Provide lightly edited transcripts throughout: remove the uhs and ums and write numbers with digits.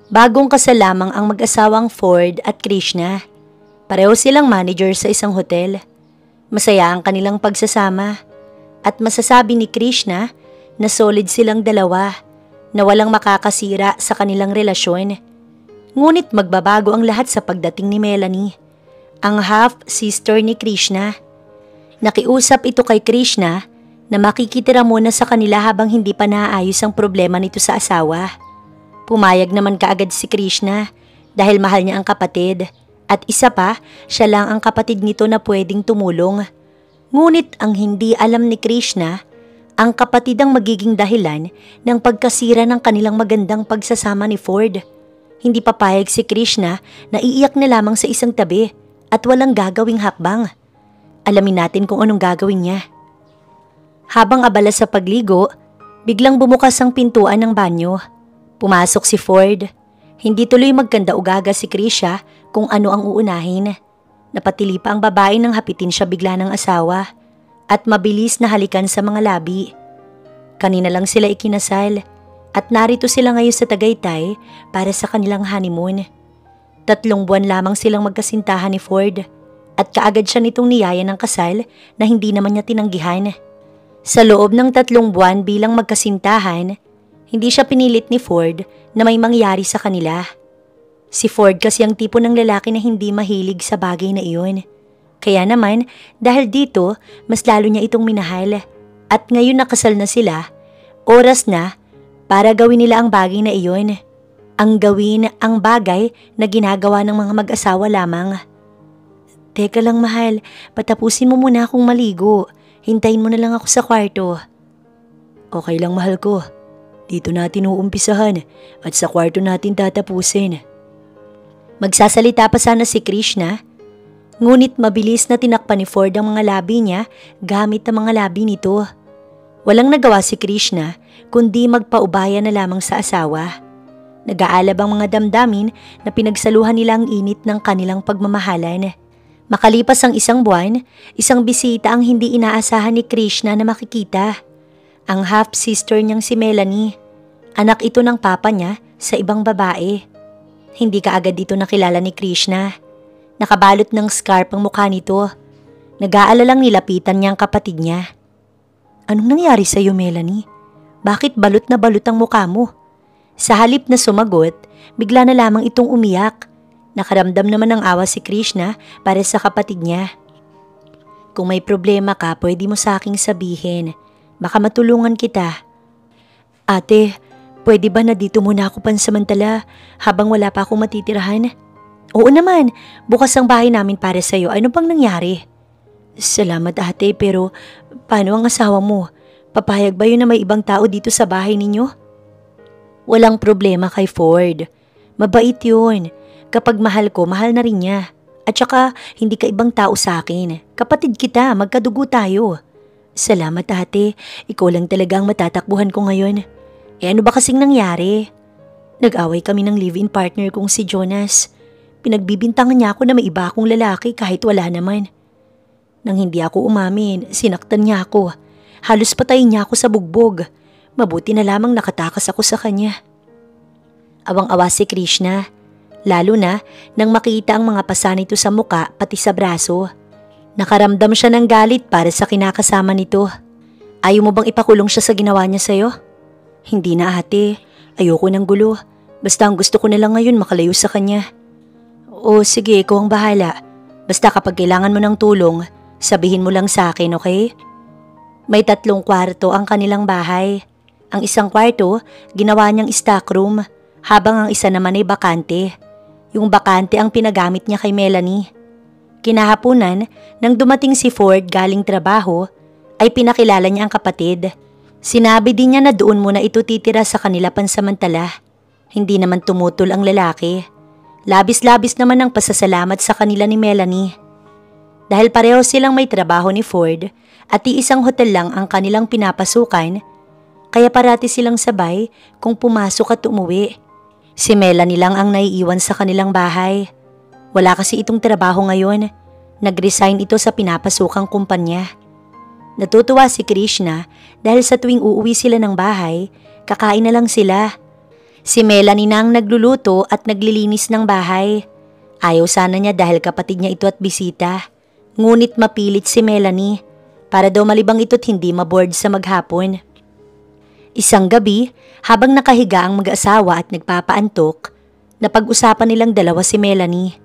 Bagong kasal lamang ang mag-asawang Ford at Krishna. Pareho silang manager sa isang hotel. Masaya ang kanilang pagsasama. At masasabi ni Krishna na solid silang dalawa na walang makakasira sa kanilang relasyon. Ngunit magbabago ang lahat sa pagdating ni Melanie, ang half-sister ni Krishna. Nakiusap ito kay Krishna na makikitira muna sa kanila habang hindi pa naayos ang problema nito sa asawa. Pumayag naman kaagad si Krishna dahil mahal niya ang kapatid at isa pa, siya lang ang kapatid nito na pwedeng tumulong. Ngunit ang hindi alam ni Krishna, ang kapatid ang magiging dahilan ng pagkasira ng kanilang magandang pagsasama ni Ford. Hindi papayag si Krishna na iiyak na lamang sa isang tabi at walang gagawing hakbang. Alamin natin kung anong gagawin niya. Habang abala sa pagligo, biglang bumukas ang pintuan ng banyo. Pumasok si Ford. Hindi tuloy magkanda-ugaga si Krisha kung ano ang uunahin. Napatili pa ang babae nang hapitin siya bigla ng asawa at mabilis na halikan sa mga labi. Kanina lang sila ikinasal at narito sila ngayon sa Tagaytay para sa kanilang honeymoon. 3 buwan lamang silang magkasintahan ni Ford at kaagad siya nitong niyaya ng kasal na hindi naman niya tinanggihan. Sa loob ng 3 buwan bilang magkasintahan, hindi siya pinilit ni Ford na may mangyari sa kanila. Si Ford kasi ang tipo ng lalaki na hindi mahilig sa bagay na iyon. Kaya naman, dahil dito, mas lalo niya itong minahal. At ngayon nakasal na sila, oras na para gawin nila ang bagay na iyon. Ang gawin ang bagay na ginagawa ng mga mag-asawa lamang. Teka lang mahal, patapusin mo muna akong maligo. Hintayin mo na lang ako sa kwarto. Okay lang mahal ko. Dito natin uumpisahan at sa kwarto natin tatapusin. Magsasalita pa sana si Krishna, ngunit mabilis na tinakpan ni Ford ang mga labi niya gamit ang mga labi nito. Walang nagawa si Krishna kundi magpaubaya na lamang sa asawa. Nag-aalab ang mga damdamin na pinagsaluhan nila ang init ng kanilang pagmamahalan. Makalipas ang 1 buwan, isang bisita ang hindi inaasahan ni Krishna na makikita. Ang half-sister niyang si Melanie. Anak ito ng papa niya sa ibang babae. Hindi kaagad dito nakilala ni Krishna. Nakabalot ng scarf ang mukha nito. Nag-aalalang nilapitan niya ang kapatid niya. Anong nangyari sa iyo, Melanie? Bakit balot na balot ang mukha mo? Sa halip na sumagot, bigla na lamang itong umiyak. Nakaramdam naman ng awa si Krishna para sa kapatid niya. Kung may problema ka, pwede mo sa aking sabihin. Baka matulungan kita. Ate, pwede ba na dito muna ako pansamantala habang wala pa akong matitirahan? Oo naman, bukas ang bahay namin para sa'yo. Ano bang nangyari? Salamat ate, pero paano ang asawa mo? Papayag ba yun na may ibang tao dito sa bahay ninyo? Walang problema kay Ford. Mabait yun. Kapag mahal ko, mahal na rin niya. At saka, hindi ka ibang tao sa akin. Kapatid kita, magkadugo tayo. Salamat ate, ikaw lang talaga ang matatakbuhan ko ngayon. Ano ba kasing nangyari? Nag-away kami ng live-in partner kong si Jonas. Pinagbibintangan niya ako na may iba akong lalaki kahit wala naman. Nang hindi ako umamin, sinaktan niya ako. Halos patayin niya ako sa bugbog. Mabuti na lamang nakatakas ako sa kanya. Awang-awa si Krishna, lalo na nang makita ang mga pasa nito sa muka pati sa braso. Nakaramdam siya ng galit para sa kinakasama nito. Ayaw mo bang ipakulong siya sa ginawa niya sa'yo? Hindi na ate, ayoko ng gulo. Basta ang gusto ko na lang ngayon makalayo sa kanya. O sige, ikaw ang bahala. Basta kapag kailangan mo ng tulong, sabihin mo lang sa akin, okay? May 3 kwarto ang kanilang bahay. Ang isang kwarto, ginawa niyang stock room, habang ang isa naman ay bakante. Yung bakante ang pinagamit niya kay Melanie. Kinahapunan, nang dumating si Ford galing trabaho, ay pinakilala niya ang kapatid. Sinabi din niya na doon muna ito titira sa kanila pansamantala. Hindi naman tumutol ang lalaki. Labis-labis naman ang pasasalamat sa kanila ni Melanie. Dahil pareho silang may trabaho ni Ford at iisang hotel lang ang kanilang pinapasukan, kaya parati silang sabay kung pumasok at umuwi. Si Melanie lang ang naiiwan sa kanilang bahay. Wala kasi itong trabaho ngayon. Nag-resign ito sa pinapasukang kumpanya. Natutuwa si Krishna dahil sa tuwing uuwi sila ng bahay, kakain na lang sila. Si Melanie na ang nagluluto at naglilinis ng bahay. Ayaw sana niya dahil kapatid niya ito at bisita. Ngunit mapilit si Melanie para daw malibang ito't hindi maboard sa maghapon. Isang gabi, habang nakahiga ang mag-asawa at nagpapaantok, napag-usapan nilang dalawa si Melanie.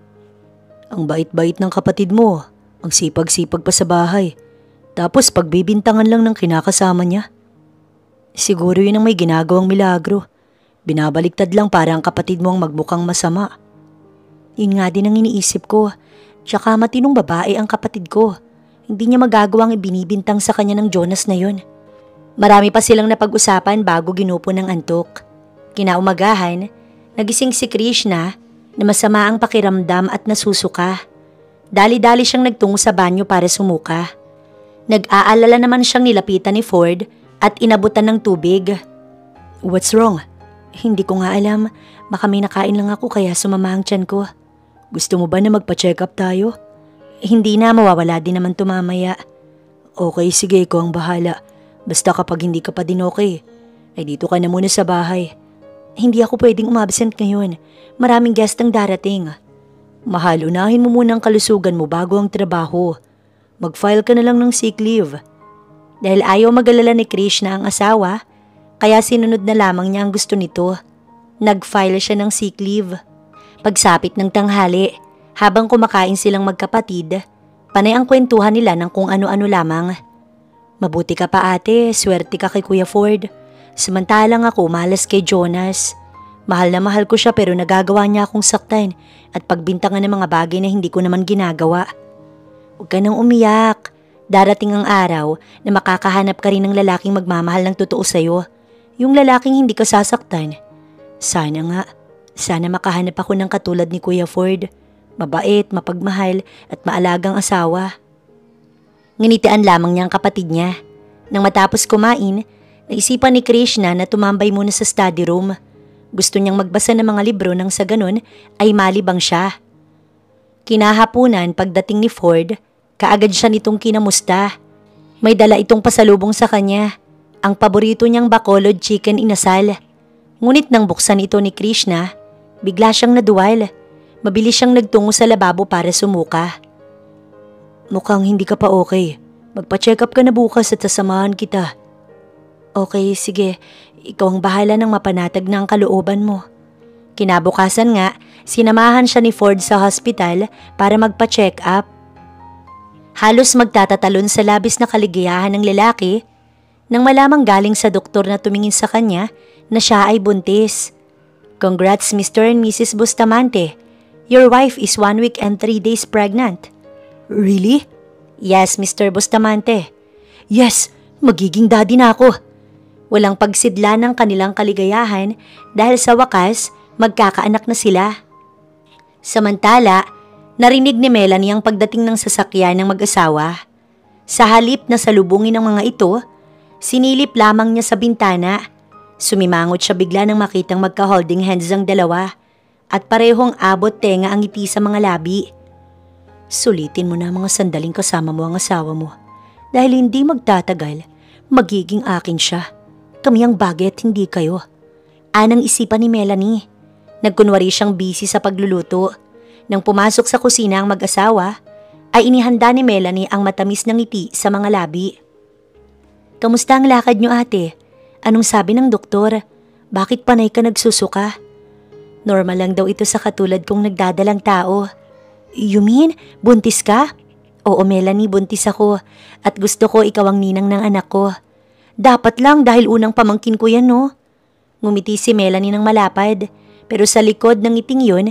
Ang bait-bait ng kapatid mo, ang sipag-sipag pa sa bahay. Tapos pagbibintangan lang ng kinakasama niya. Siguro yun ang may ginagawang milagro. Binabaliktad lang para ang kapatid mo ang magmukhang masama. Yun nga din ang iniisip ko. Tsaka matinong babae ang kapatid ko. Hindi niya magagawang ibinibintang sa kanya ng Jonas na yun. Marami pa silang napag-usapan bago ginupo ng antok. Kinaumagahan, nagising si Krishna na masama ang pakiramdam at nasusuka. Dali-dali siyang nagtungo sa banyo para sumuka. Nag-aalala naman siyang nilapitan ni Ford at inabutan ng tubig. What's wrong? Hindi ko nga alam. Baka may nakain lang ako kaya sumama ang tiyan ko. Gusto mo ba na magpa-check up tayo? Hindi na, mawawala din naman tumamaya. Okay, sige, ikaw ang bahala. Basta kapag hindi ka pa din okay, ay dito ka na muna sa bahay. Hindi ako pwedeng umabsent ngayon. Maraming guest ang darating. Mahal, unahin mo muna ang kalusugan mo bago ang trabaho. Mag-file ka na lang ng sick leave. Dahil ayaw mag-alala ni Krishna ang asawa, kaya sinunod na lamang niya ang gusto nito. Nag-file siya ng sick leave. Pagsapit ng tanghali, habang kumakain silang magkapatid, panay ang kwentuhan nila ng kung ano-ano lamang. Mabuti ka pa ate, swerte ka kay Kuya Ford. Samantalang ako malas kay Jonas. Mahal na mahal ko siya pero nagagawa niya akong saktan at pagbintangan ng mga bagay na hindi ko naman ginagawa. Huwag ka nang umiyak. Darating ang araw na makakahanap ka rin ng lalaking magmamahal ng totoo sa'yo. Yung lalaking hindi ka sasaktan. Sana nga. Sana makahanap ako ng katulad ni Kuya Ford. Mabait, mapagmahal at maalagang asawa. Nginitian lamang niya ang kapatid niya. Nang matapos kumain, naisipan ni Krishna na tumambay muna sa study room. Gusto niyang magbasa ng mga libro nang sa ganun ay malibang siya. Kinahapunan pagdating ni Ford, kaagad siya nitong kinamusta. May dala itong pasalubong sa kanya, ang paborito niyang Bacolod chicken inasal. Ngunit nang buksan ito ni Krishna, bigla siyang naduwal. Mabilis siyang nagtungo sa lababo para sumuka. Mukhang hindi ka pa okay. Magpa-check up ka na bukas at sasamahan kita. Okay, sige. Ikaw ang bahala ng mapanatag na ang kalooban mo. Kinabukasan nga, sinamahan siya ni Ford sa hospital para magpa-check up. Halos magtatatalon sa labis na kaligayahan ng lalaki nang malamang galing sa doktor na tumingin sa kanya na siya ay buntis. Congrats Mr. and Mrs. Bustamante. Your wife is 1 week and 3 days pregnant. Really? Yes, Mr. Bustamante. Yes, magiging daddy na ako. Walang pagsidla ng kanilang kaligayahan dahil sa wakas, magkakaanak na sila. Samantala, narinig ni Melanie ang pagdating ng sasakyan ng mag-asawa. Sa halip na salubungin ng mga ito, sinilip lamang niya sa bintana. Sumimangot siya bigla nang makitang magka-holding hands ang dalawa at parehong abot tenga ang ngiti sa mga labi. Sulitin mo na mga sandaling kasama mo ang asawa mo dahil hindi magtatagal, magiging akin siya. Kami ang bagay at hindi kayo. Anang isipan ni Melanie. Nagkunwari siyang busy sa pagluluto. Nang pumasok sa kusina ang mag-asawa, ay inihanda ni Melanie ang matamis na ngiti sa mga labi. Kamusta ang lakad niyo ate? Anong sabi ng doktor? Bakit panay ka nagsusuka? Normal lang daw ito sa katulad kong nagdadalang tao. You mean, buntis ka? Oo Melanie, buntis ako at gusto ko ikaw ang ninang ng anak ko. Dapat lang dahil unang pamangkin ko yan no? Ngumiti si Melanie ng malapad pero sa likod ng ngiting yun,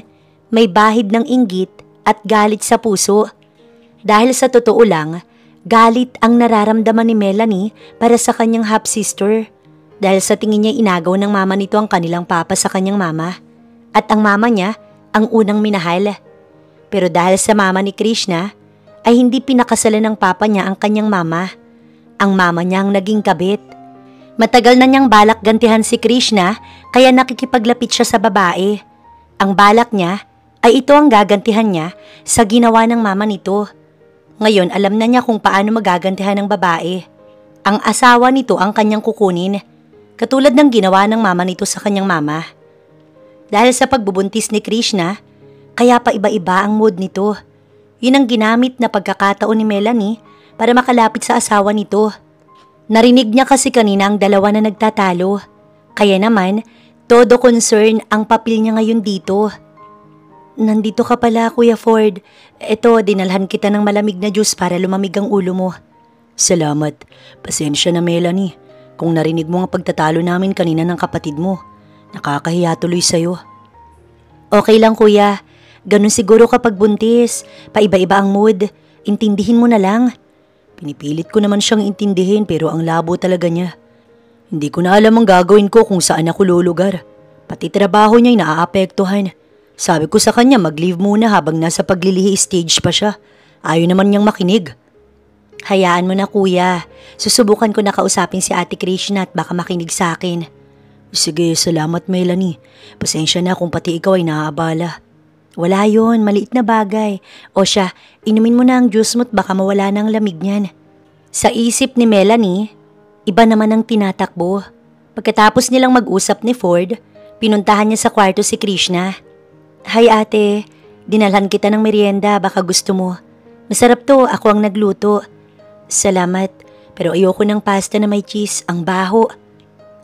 may bahid ng inggit at galit sa puso. Dahil sa totoo lang, galit ang nararamdaman ni Melanie para sa kanyang half-sister. Dahil sa tingin niya inagaw ng mama nito ang kanilang papa sa kanyang mama. At ang mama niya ang unang minahal. Pero dahil sa mama ni Krishna, ay hindi pinakasalan ng papa niya ang kanyang mama. Ang mama niya ang naging kabit. Matagal na niyang balak gantihan si Krishna kaya nakikipaglapit siya sa babae. Ang balak niya ay ito ang gagantihan niya sa ginawa ng mama nito. Ngayon alam na niya kung paano magagantihan ng babae. Ang asawa nito ang kanyang kukunin, katulad ng ginawa ng mama nito sa kanyang mama. Dahil sa pagbubuntis ni Krishna, kaya pa iba-iba ang mood nito. Yun ang ginamit na pagkakataon ni Melanie para makalapit sa asawa nito. Narinig niya kasi kanina ang dalawa na nagtatalo. Kaya naman, todo concern ang papel niya ngayon dito. Nandito ka pala, Kuya Ford. Eto, dinalhan kita ng malamig na juice para lumamig ang ulo mo. Salamat. Pasensya na, Melanie. Kung narinig mo ang pagtatalo namin kanina ng kapatid mo, nakakahiya tuloy sa'yo. Okay lang, Kuya. Ganun siguro kapag buntis. Paiba-iba ang mood. Intindihin mo na lang. Pinipilit ko naman siyang intindihin pero ang labo talaga niya. Hindi ko na alam ang gagawin ko kung saan ako lulugar. Pati trabaho niya'y naaapektuhan. Sabi ko sa kanya mag-leave muna habang nasa paglilihi stage pa siya. Ayaw naman niyang makinig. Hayaan mo na, Kuya. Susubukan ko na kausapin si Ate Krishna at baka makinig sa akin. Sige, salamat, Melanie. Pasensya na kung pati ikaw ay naaabala. Wala yon, maliit na bagay. O siya, inumin mo na ang juice mo't baka mawala ng lamig niyan. Sa isip ni Melanie, iba naman ang tinatakbo. Pagkatapos nilang mag-usap ni Ford, pinuntahan niya sa kwarto si Krishna. Hi ate, dinalhan kita ng merienda, baka gusto mo. Masarap to, ako ang nagluto. Salamat, pero ayoko ng pasta na may cheese, ang baho.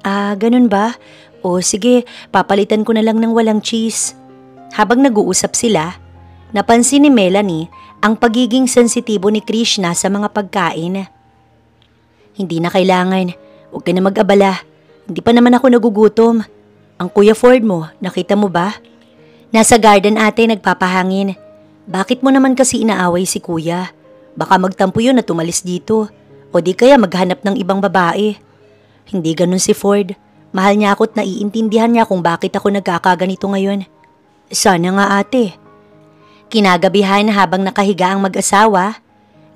Ah, ganun ba? O sige, papalitan ko na lang ng walang cheese. Habang nag-uusap sila, napansin ni Melanie ang pagiging sensitibo ni Krishna sa mga pagkain. Hindi na kailangan, huwag ka na mag-abala. Hindi pa naman ako nagugutom. Ang Kuya Ford mo, nakita mo ba? Nasa garden ate nagpapahangin. Bakit mo naman kasi inaaway si Kuya? Baka magtampo yun na tumalis dito. O di kaya maghanap ng ibang babae. Hindi ganun si Ford. Mahal niya ako at naiintindihan niya kung bakit ako nagkakaganito ngayon. Sana nga ate. Kinagabihan habang nakahiga ang mag-asawa,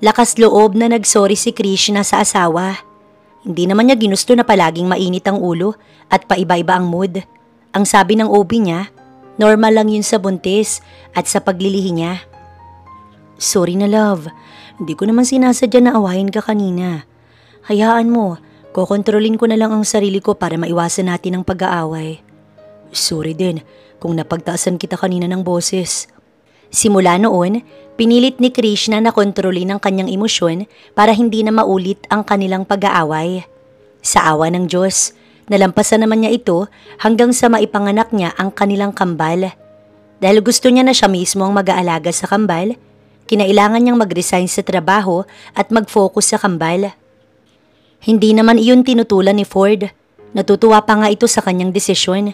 lakas loob na nagsorry si Krishna sa asawa. Hindi naman niya ginusto na palaging mainit ang ulo at paiba-iba ang mood. Ang sabi ng OB niya, normal lang yun sa buntis at sa paglilihi niya. Sorry na love, hindi ko naman sinasadya na awahin ka kanina. Hayaan mo, kokontrolin ko na lang ang sarili ko para maiwasan natin ang pag-aaway. Sorry din kung napagtaasan kita kanina ng boses. Simula noon, pinilit ni Krishna na kontrolin ang kanyang emosyon para hindi na maulit ang kanilang pag-aaway. Sa awa ng Diyos, nalampasan naman niya ito hanggang sa maipanganak niya ang kanilang kambal. Dahil gusto niya na siya mismo ang mag-aalaga sa kambal, kinailangan niyang mag-resign sa trabaho at mag-focus sa kambal. Hindi naman iyon tinutulan ni Ford. Natutuwa pa nga ito sa kanyang desisyon.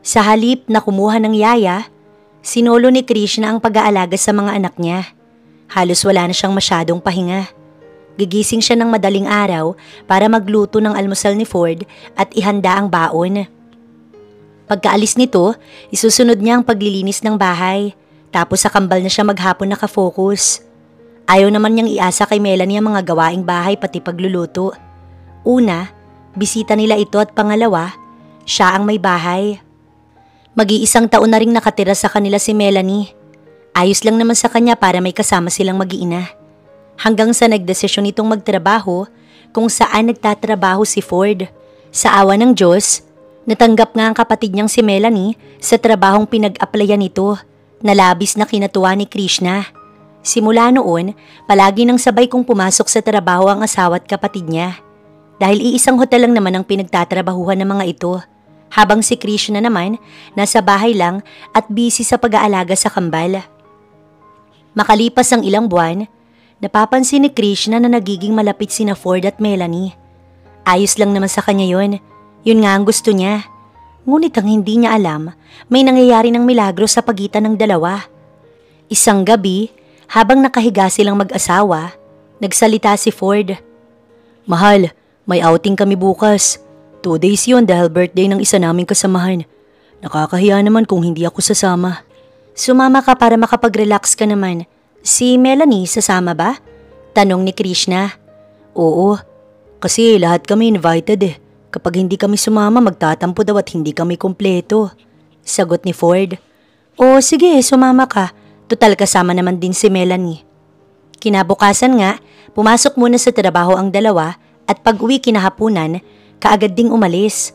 Sa halip na kumuha ng yaya, sinolo ni Krishna ang pag-aalaga sa mga anak niya. Halos wala na siyang masyadong pahinga. Gigising siya ng madaling araw para magluto ng almusal ni Ford at ihanda ang baon. Pagkaalis nito, isusunod niya ang paglilinis ng bahay. Tapos sa kambal na siya maghapon nakafocus. Ayaw naman niyang iasa kay Melanie ang mga gawaing bahay pati pagluluto. Una, bisita nila ito at pangalawa, siya ang may bahay. Mag-iisang taon na ring nakatira sa kanila si Melanie. Ayos lang naman sa kanya para may kasama silang mag-iina. Hanggang sa nagdesisyon itong magtrabaho kung saan nagtatrabaho si Ford. Sa awa ng Diyos, natanggap nga ang kapatid niyang si Melanie sa trabahong pinag-applyan nito na labis na kinatuwa ni Krishna. Simula noon, palagi nang sabay kong pumasok sa trabaho ang asawa at kapatid niya. Dahil iisang hotel lang naman ang pinagtatrabahuhan ng mga ito. Habang si Krishna naman, nasa bahay lang at busy sa pag-aalaga sa kambal. Makalipas ang ilang buwan, napapansin ni Krishna na nagiging malapit sina Ford at Melanie. Ayos lang naman sa kanya yun. Yun nga ang gusto niya. Ngunit ang hindi niya alam, may nangyayari ng milagro sa pagitan ng dalawa. Isang gabi, habang nakahiga silang mag-asawa, nagsalita si Ford. Mahal, may outing kami bukas. 2 days yun dahil birthday ng isa naming kasamahan. Nakakahiya naman kung hindi ako sasama. Sumama ka para makapag-relax ka naman. Si Melanie sasama ba? Tanong ni Krishna. Oo, kasi lahat kami invited eh. Kapag hindi kami sumama, magtatampo daw at hindi kami kumpleto. Sagot ni Ford. O sige, sumama ka. Tutal kasama naman din si Melanie. Kinabukasan nga, pumasok muna sa trabaho ang dalawa at pag-uwi kinahapunan, kaagad ding umalis.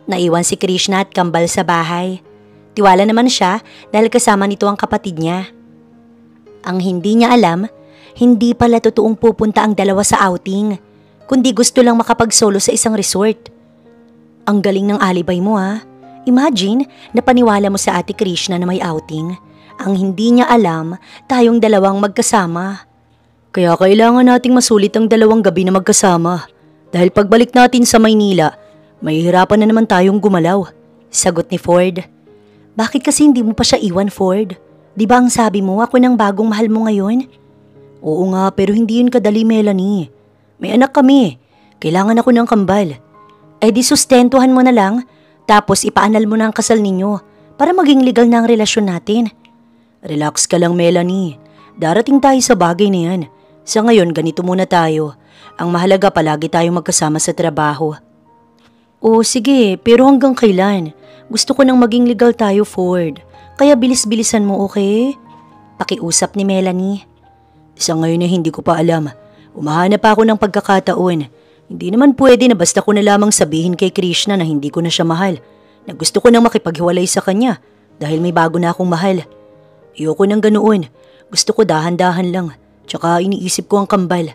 Naiwan si Krishna at kambal sa bahay. Tiwala naman siya dahil kasama nito ang kapatid niya. Ang hindi niya alam, hindi pala totoong pupunta ang dalawa sa outing, kundi gusto lang makapag-solo sa isang resort. Ang galing ng alibay mo ha. Imagine, napaniwala mo sa Ate Krishna na may outing. Ang hindi niya alam, tayong dalawang magkasama. Kaya kailangan nating masulit ang 2 gabi na magkasama. Dahil pagbalik natin sa Maynila, mahihirapan na naman tayong gumalaw. Sagot ni Ford. Bakit kasi hindi mo pa siya iwan, Ford? Di ba ang sabi mo ako ng bagong mahal mo ngayon? Oo nga, pero hindi yun kadali, Melanie. May anak kami. Kailangan ako ng kambal. Eh di sustentuhan mo na lang, tapos ipaanal mo na ang kasal ninyo para maging legal na ang relasyon natin. Relax ka lang, Melanie. Darating tayo sa bagay na yan. Sa ngayon, ganito muna tayo. Ang mahalaga palagi tayong magkasama sa trabaho. Oo, sige, pero hanggang kailan? Gusto ko nang maging legal tayo, Ford. Kaya bilis-bilisan mo, okay? Pakiusap ni Melanie. Sa ngayon na hindi ko pa alam. Umahanap pa ako ng pagkakataon. Hindi naman pwede na basta ko na lamang sabihin kay Krishna na hindi ko na siya mahal. Na gusto ko nang makipaghiwalay sa kanya dahil may bago na akong mahal. Ayoko nang ganoon. Gusto ko dahan-dahan lang. Tsaka iniisip ko ang kambal.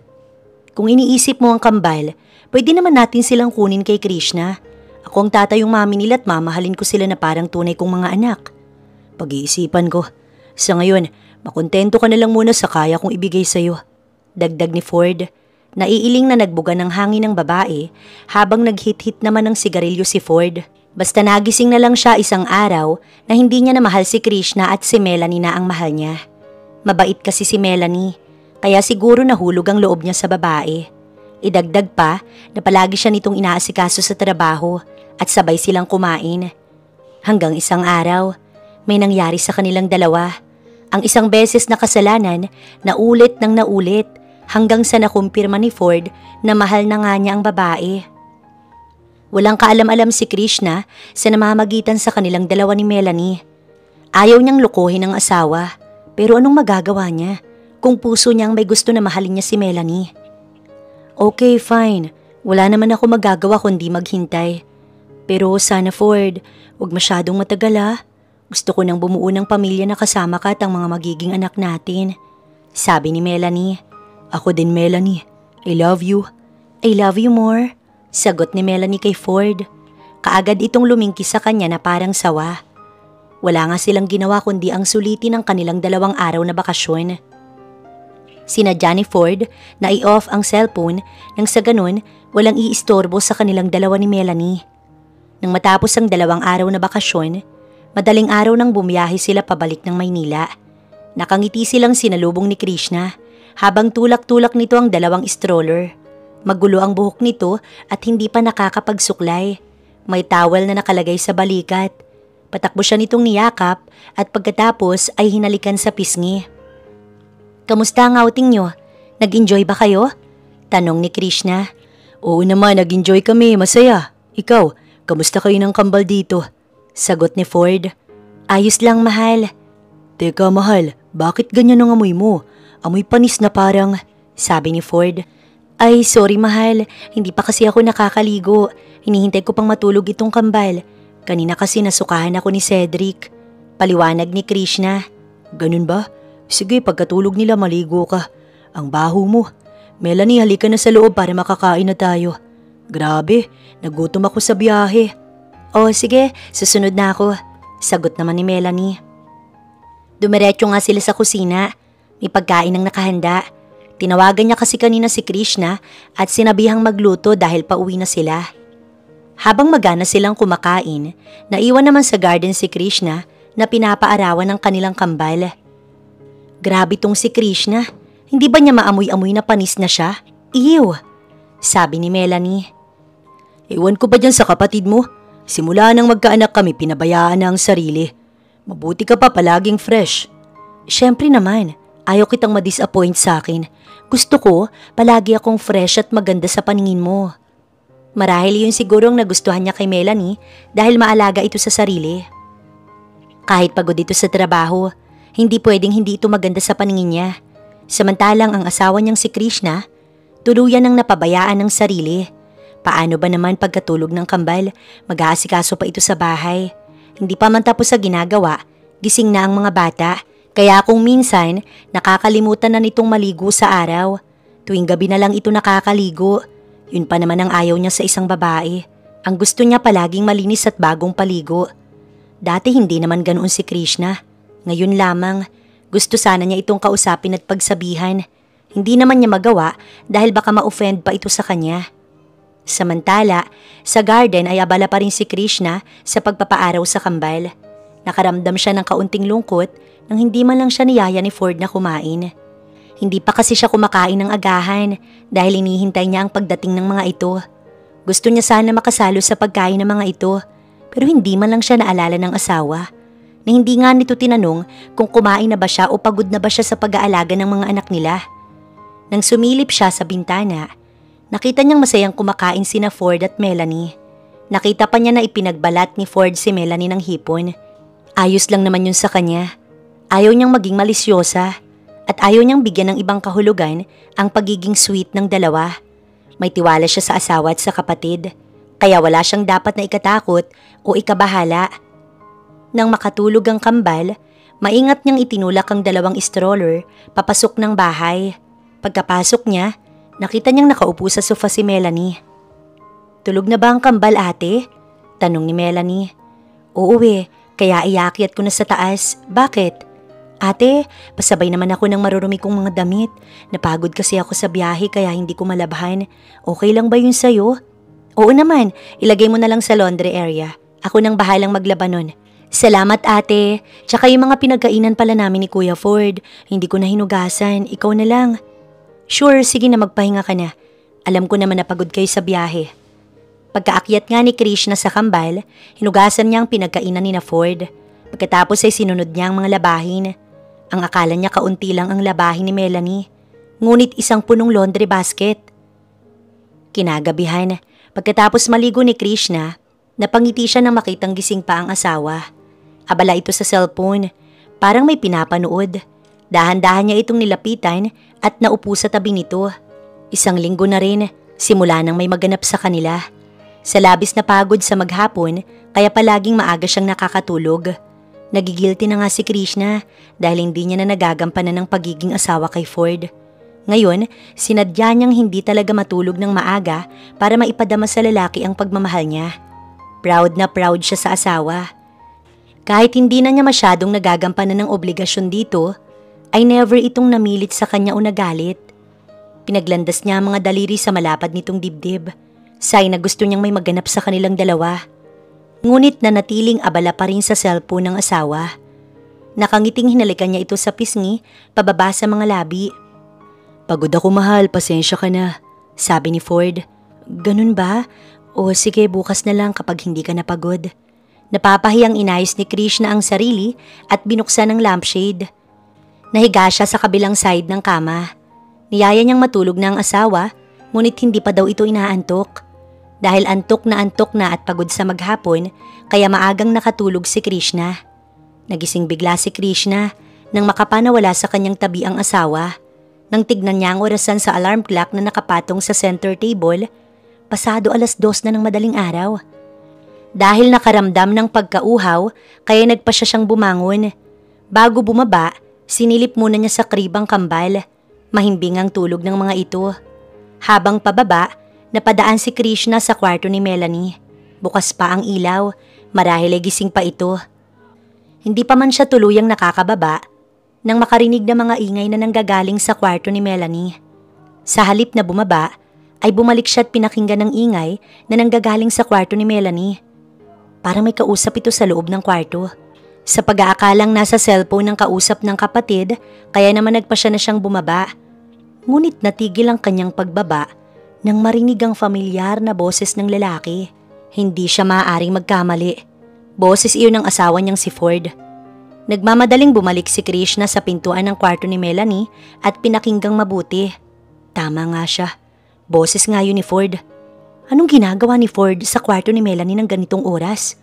Kung iniisip mo ang kambal, pwede naman natin silang kunin kay Krishna. Ako ang tatayong mami nila at mamahalin ko sila na parang tunay kong mga anak. Pag-iisipan ko. Sa ngayon, makontento ka na lang muna sa kaya kong ibigay sa'yo. Dagdag ni Ford. Naiiling na nagbuga ng hangin ng babae habang naghit-hit naman ng sigarilyo si Ford. Basta nagising na lang siya isang araw na hindi niya na mahal si Krishna at si Melanie na ang mahal niya. Mabait kasi si Melanie, kaya siguro nahulog ang loob niya sa babae. Idagdag pa na palagi siya nitong inaasikaso sa trabaho at sabay silang kumain. Hanggang isang araw, may nangyari sa kanilang dalawa. Ang isang beses na kasalanan, naulit ng naulit. Hanggang sa nakumpirma ni Ford na mahal na nga niya ang babae. Walang kaalam-alam si Krishna sa namamagitan sa kanilang dalawa ni Melanie. Ayaw niyang lukuhin ang asawa, pero anong magagawa niya kung puso niyang may gusto na mahalin niya si Melanie? Okay, fine. Wala naman ako magagawa kundi maghintay. Pero sana Ford, huwag masyadong matagal ha. Gusto ko nang bumuo ng pamilya na kasama ka at ang mga magiging anak natin. Sabi ni Melanie. Ako din, Melanie. I love you. I love you more. Sagot ni Melanie kay Ford. Kaagad itong lumingki sa kanya na parang sawa. Wala nga silang ginawa kundi ang sulitin ng kanilang 2 araw na bakasyon. Sinadya ni Ford na i-off ang cellphone nang sa ganun walang iistorbo sa kanilang dalawa ni Melanie. Nang matapos ang 2 araw na bakasyon, madaling araw nang bumiyahe sila pabalik ng Maynila. Nakangiti silang sinalubong ni Krishna. Habang tulak-tulak nito ang 2 stroller. Magulo ang buhok nito at hindi pa nakakapagsuklay. May towel na nakalagay sa balikat. Patakbo siya nitong niyakap at pagkatapos ay hinalikan sa pisngi. Kamusta ang outing nyo? Nag-enjoy ba kayo? Tanong ni Krishna. Oo naman, nag-enjoy kami, masaya. Ikaw, kamusta kayo ng kambal dito? Sagot ni Ford. Ayos lang, mahal. Teka, mahal, bakit ganyan ang amoy mo? Amoy panis na parang, sabi ni Ford. Ay, sorry mahal, hindi pa kasi ako nakakaligo. Hinihintay ko pang matulog itong kambal. Kanina kasi nasukahan ako ni Cedric. Paliwanag ni Krishna. Ganun ba? Sige, pagkatulog nila maligo ka. Ang baho mo. Melanie, halika na sa loob para makakain na tayo. Grabe, nagutom ako sa biyahe. Oh, sige, susunod na ako. Sagot naman ni Melanie. Dumiretso nga sila sa kusina. May pagkain ang nakahanda. Tinawagan niya kasi kanina si Krishna at sinabihang magluto dahil pauwi na sila. Habang magana silang kumakain, naiwan naman sa garden si Krishna na pinapaarawan ng kanilang kambal. Grabe tong si Krishna. Hindi ba niya maamoy-amoy na panis na siya? Ew! Sabi ni Melanie. Ewan ko ba dyan sa kapatid mo? Simula nang magkaanak kami pinabayaan na ang sarili. Mabuti ka pa palaging fresh. Siyempre naman. Ayaw kitang ma-disappoint sa akin. Gusto ko, palagi akong fresh at maganda sa paningin mo. Marahil yun siguro ang nagustuhan niya kay Melanie dahil maalaga ito sa sarili. Kahit pagod ito sa trabaho, hindi pwedeng hindi ito maganda sa paningin niya. Samantalang ang asawa niyang si Krishna, tuluyan ang napabayaan ng sarili. Paano ba naman pagkatulog ng kambal, mag-aasikaso pa ito sa bahay? Hindi pa man tapos sa ginagawa, gising na ang mga bata. Kaya kung minsan, nakakalimutan na nitong maligo sa araw. Tuwing gabi na lang ito nakakaligo. Yun pa naman ang ayaw niya sa isang babae. Ang gusto niya palaging malinis at bagong paligo. Dati hindi naman ganoon si Krishna. Ngayon lamang, gusto sana niya itong kausapin at pagsabihan. Hindi naman niya magawa dahil baka ma-offend pa ito sa kanya. Samantala, sa garden ay abala pa rin si Krishna sa pagpapaaraw sa kambal. Nakaramdam siya ng kaunting lungkot nang hindi man lang siya niyaya ni Ford na kumain. Hindi pa kasi siya kumakain ng agahan dahil inihintay niya ang pagdating ng mga ito. Gusto niya sana makasalo sa pagkain ng mga ito pero hindi man lang siya naalala ng asawa. Na hindi nga nito tinanong kung kumain na ba siya o pagod na ba siya sa pag-aalaga ng mga anak nila. Nang sumilip siya sa bintana, nakita niyang masayang kumakain sina Ford at Melanie. Nakita pa niya na ipinagbalat ni Ford si Melanie ng hipon. Ayos lang naman yun sa kanya. Ayaw niyang maging malisyosa at ayaw niyang bigyan ng ibang kahulugan ang pagiging sweet ng dalawa. May tiwala siya sa asawa at sa kapatid, kaya wala siyang dapat na ikatakot o ikabahala. Nang makatulog ang kambal, maingat niyang itinulak ang dalawang stroller papasok ng bahay. Pagkapasok niya, nakita niyang nakaupo sa sofa si Melanie. "Tulog na ba ang kambal, ate?" tanong ni Melanie. "Oo kaya iakyat ko na sa taas. Bakit?" "Ate, pasabay naman ako ng marurumi kong mga damit. Napagod kasi ako sa biyahe kaya hindi ko malabhan. Okay lang ba yun sa'yo?" "Oo naman, ilagay mo na lang sa laundry area. Ako nang bahalang maglaba nun." "Salamat ate. Tsaka yung mga pinagkainan pala namin ni Kuya Ford. Hindi ko na hinugasan. Ikaw na lang." "Sure, sige na magpahinga ka na. Alam ko naman na pagod kayo sa biyahe." Pagkaakyat nga ni Krishna sa kambal, hinugasan niya ang pinagkainan ni na Ford. Pagkatapos ay sinunod niya ang mga labahin. Ang akala niya kaunti lang ang labahin ni Melanie, ngunit isang punong laundry basket. Kinagabihan, pagkatapos maligo ni Krishna, napangiti siya nang makitang gising pa ang asawa. Abala ito sa cellphone, parang may pinapanood. Dahan-dahan niya itong nilapitan at naupo sa tabi nito. Isang linggo na rin, simula nang may maganap sa kanila. Sa labis na pagod sa maghapon, kaya palaging maaga siyang nakakatulog. Nagigilty na nga si Krishna dahil hindi niya na nagagampanan ng pagiging asawa kay Ford. Ngayon, sinadya niyang hindi talaga matulog ng maaga para maipadama sa lalaki ang pagmamahal niya. Proud na proud siya sa asawa. Kahit hindi na niya masyadong nagagampanan ng obligasyon dito, ay never itong namilit sa kanya o nagalit. Pinaglandas niya ang mga daliri sa malapad nitong dibdib. Sign na gusto niyang may maganap sa kanilang dalawa. Ngunit nanatiling abala pa rin sa cellphone ng asawa. Nakangiting hinalikan niya ito sa pisngi, pababa sa mga labi. "Pagod ako mahal, pasensya ka na," sabi ni Ford. "Ganun ba? O sige, bukas na lang kapag hindi ka napagod." Napapahiyang inayos ni Krishna ang sarili at binuksan ang lampshade. Nahiga siya sa kabilang side ng kama. Niyaya niyang matulog na ang asawa, ngunit hindi pa daw ito inaantok. Dahil antok na at pagod sa maghapon, kaya maagang nakatulog si Krishna. Nagising bigla si Krishna nang makapanawala sa kanyang tabi ang asawa. Nang tignan niya ang orasan sa alarm clock na nakapatong sa center table, pasado 2:00 na ng madaling araw. Dahil nakaramdam ng pagkauhaw, kaya nagpa siya siyang bumangon. Bago bumaba, sinilip muna niya sa kribang kambal. Mahimbing ang tulog ng mga ito. Habang pababa, napadaan si Krishna sa kwarto ni Melanie. Bukas pa ang ilaw, marahil ay gising pa ito. Hindi pa man siya tuluyang nakakababa nang makarinig ng mga ingay na nanggagaling sa kwarto ni Melanie. Sa halip na bumaba, ay bumalik siya at pinakinggan ng ingay na nanggagaling sa kwarto ni Melanie. Parang may kausap ito sa loob ng kwarto. Sa pag-aakalang nasa cellphone ng kausap ng kapatid, kaya naman nagpa siya na siyang bumaba. Ngunit natigil ang kanyang pagbaba nang marinig ang familyar na boses ng lalaki. Hindi siya maaaring magkamali. Boses iyon ng asawa niyang si Ford. Nagmamadaling bumalik si Krishna sa pintuan ng kwarto ni Melanie at pinakinggang mabuti. Tama nga siya. Boses nga yun ni Ford. Anong ginagawa ni Ford sa kwarto ni Melanie ng ganitong oras?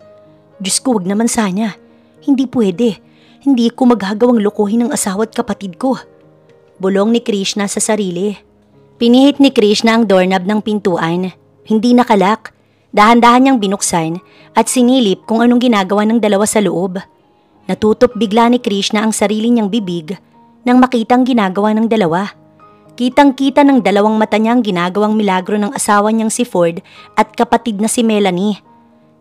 Diyos ko, wag naman sana. Hindi pwede. Hindi ko maghagawang lokohin ng asawa at kapatid ko. Bulong ni Krishna sa sarili. Pinihit ni Krishna ang doorknob ng pintuan. Hindi nakalak Dahan-dahan niyang binuksan at sinilip kung anong ginagawa ng dalawa sa loob. Natutop bigla ni Krishna ang sarili niyang bibig nang makitang ginagawa ng dalawa. Kitang-kita ng dalawang mata niya ang ginagawang milagro ng asawa niyang si Ford at kapatid na si Melanie.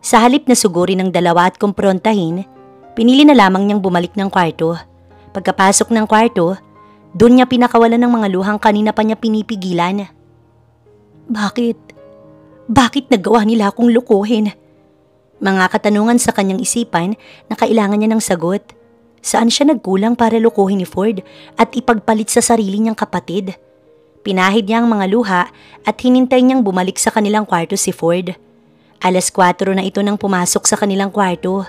Sa halip na sugurin ng dalawa at kumprontahin, pinili na lamang niyang bumalik ng kwarto. Pagkapasok ng kwarto, doon niya pinakawalan ng mga luhang kanina pa niya pinipigilan. Bakit? Bakit nagawa nila akong lukuhin? Mga katanungan sa kanyang isipan na kailangan niya ng sagot. Saan siya nagkulang para lukuhin ni Ford at ipagpalit sa sarili niyang kapatid? Pinahid niya ang mga luha at hinintay niyang bumalik sa kanilang kwarto si Ford. 4:00 na ito nang pumasok sa kanilang kwarto.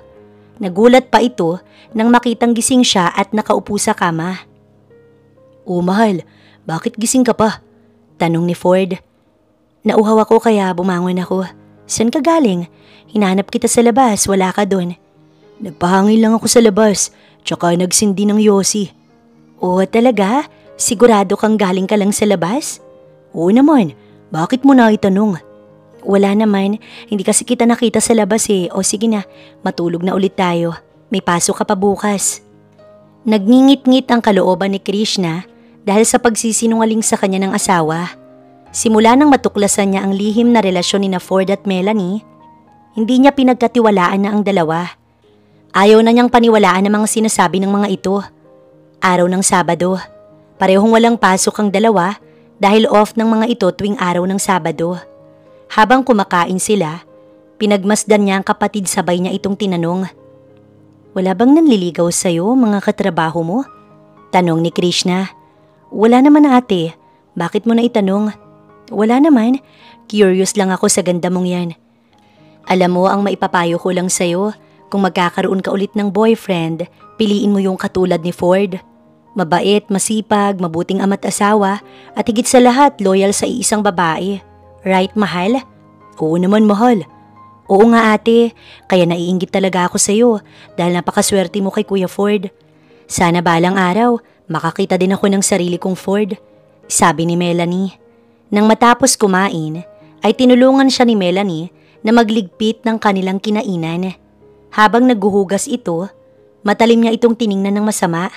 Nagulat pa ito nang makitang gising siya at nakaupo sa kama. "Oh mahal, bakit gising ka pa?" tanong ni Ford. "Nauhaw ako kaya bumangon ako. Saan ka galing? Hinanap kita sa labas, wala ka doon." "Nagpahangin lang ako sa labas, tsaka nagsindi ng yosi." "Oh talaga? Sigurado kang galing ka lang sa labas?" "Oo naman, bakit mo na itanong?" "Wala naman, hindi kasi kita nakita sa labas eh. O sige na, matulog na ulit tayo. May pasok ka pa bukas." Nagngingit-ngit ang kalooban ni Krishna dahil sa pagsisinungaling sa kanya ng asawa. Simula nang matuklasan niya ang lihim na relasyon ni Ford at Melanie, hindi niya pinagkatiwalaan na ang dalawa. Ayaw na niyang paniwalaan ang mga sinasabi ng mga ito. Araw ng Sabado, parehong walang pasok ang dalawa dahil off ng mga ito tuwing araw ng Sabado. Habang kumakain sila, pinagmasdan niya ang kapatid sabay niya itong tinanong. "Wala bang nanliligaw sa'yo mga katrabaho mo?" tanong ni Krishna. "Wala naman ate, bakit mo na itanong?" "Wala naman, curious lang ako sa ganda mong yan. Alam mo ang maipapayo ko lang sa'yo, kung magkakaroon ka ulit ng boyfriend, piliin mo yung katulad ni Ford. Mabait, masipag, mabuting ama't asawa, at higit sa lahat loyal sa iisang babae. Right, mahal?" "Oo naman, mahal." "Oo nga ate, kaya naiinggit talaga ako sa'yo dahil napakaswerte mo kay Kuya Ford. Sana balang araw, makakita din ako ng sarili kong Ford," sabi ni Melanie. Nang matapos kumain, ay tinulungan siya ni Melanie na magligpit ng kanilang kinainan. Habang naghuhugas ito, matalim niya itong tiningnan ng masama.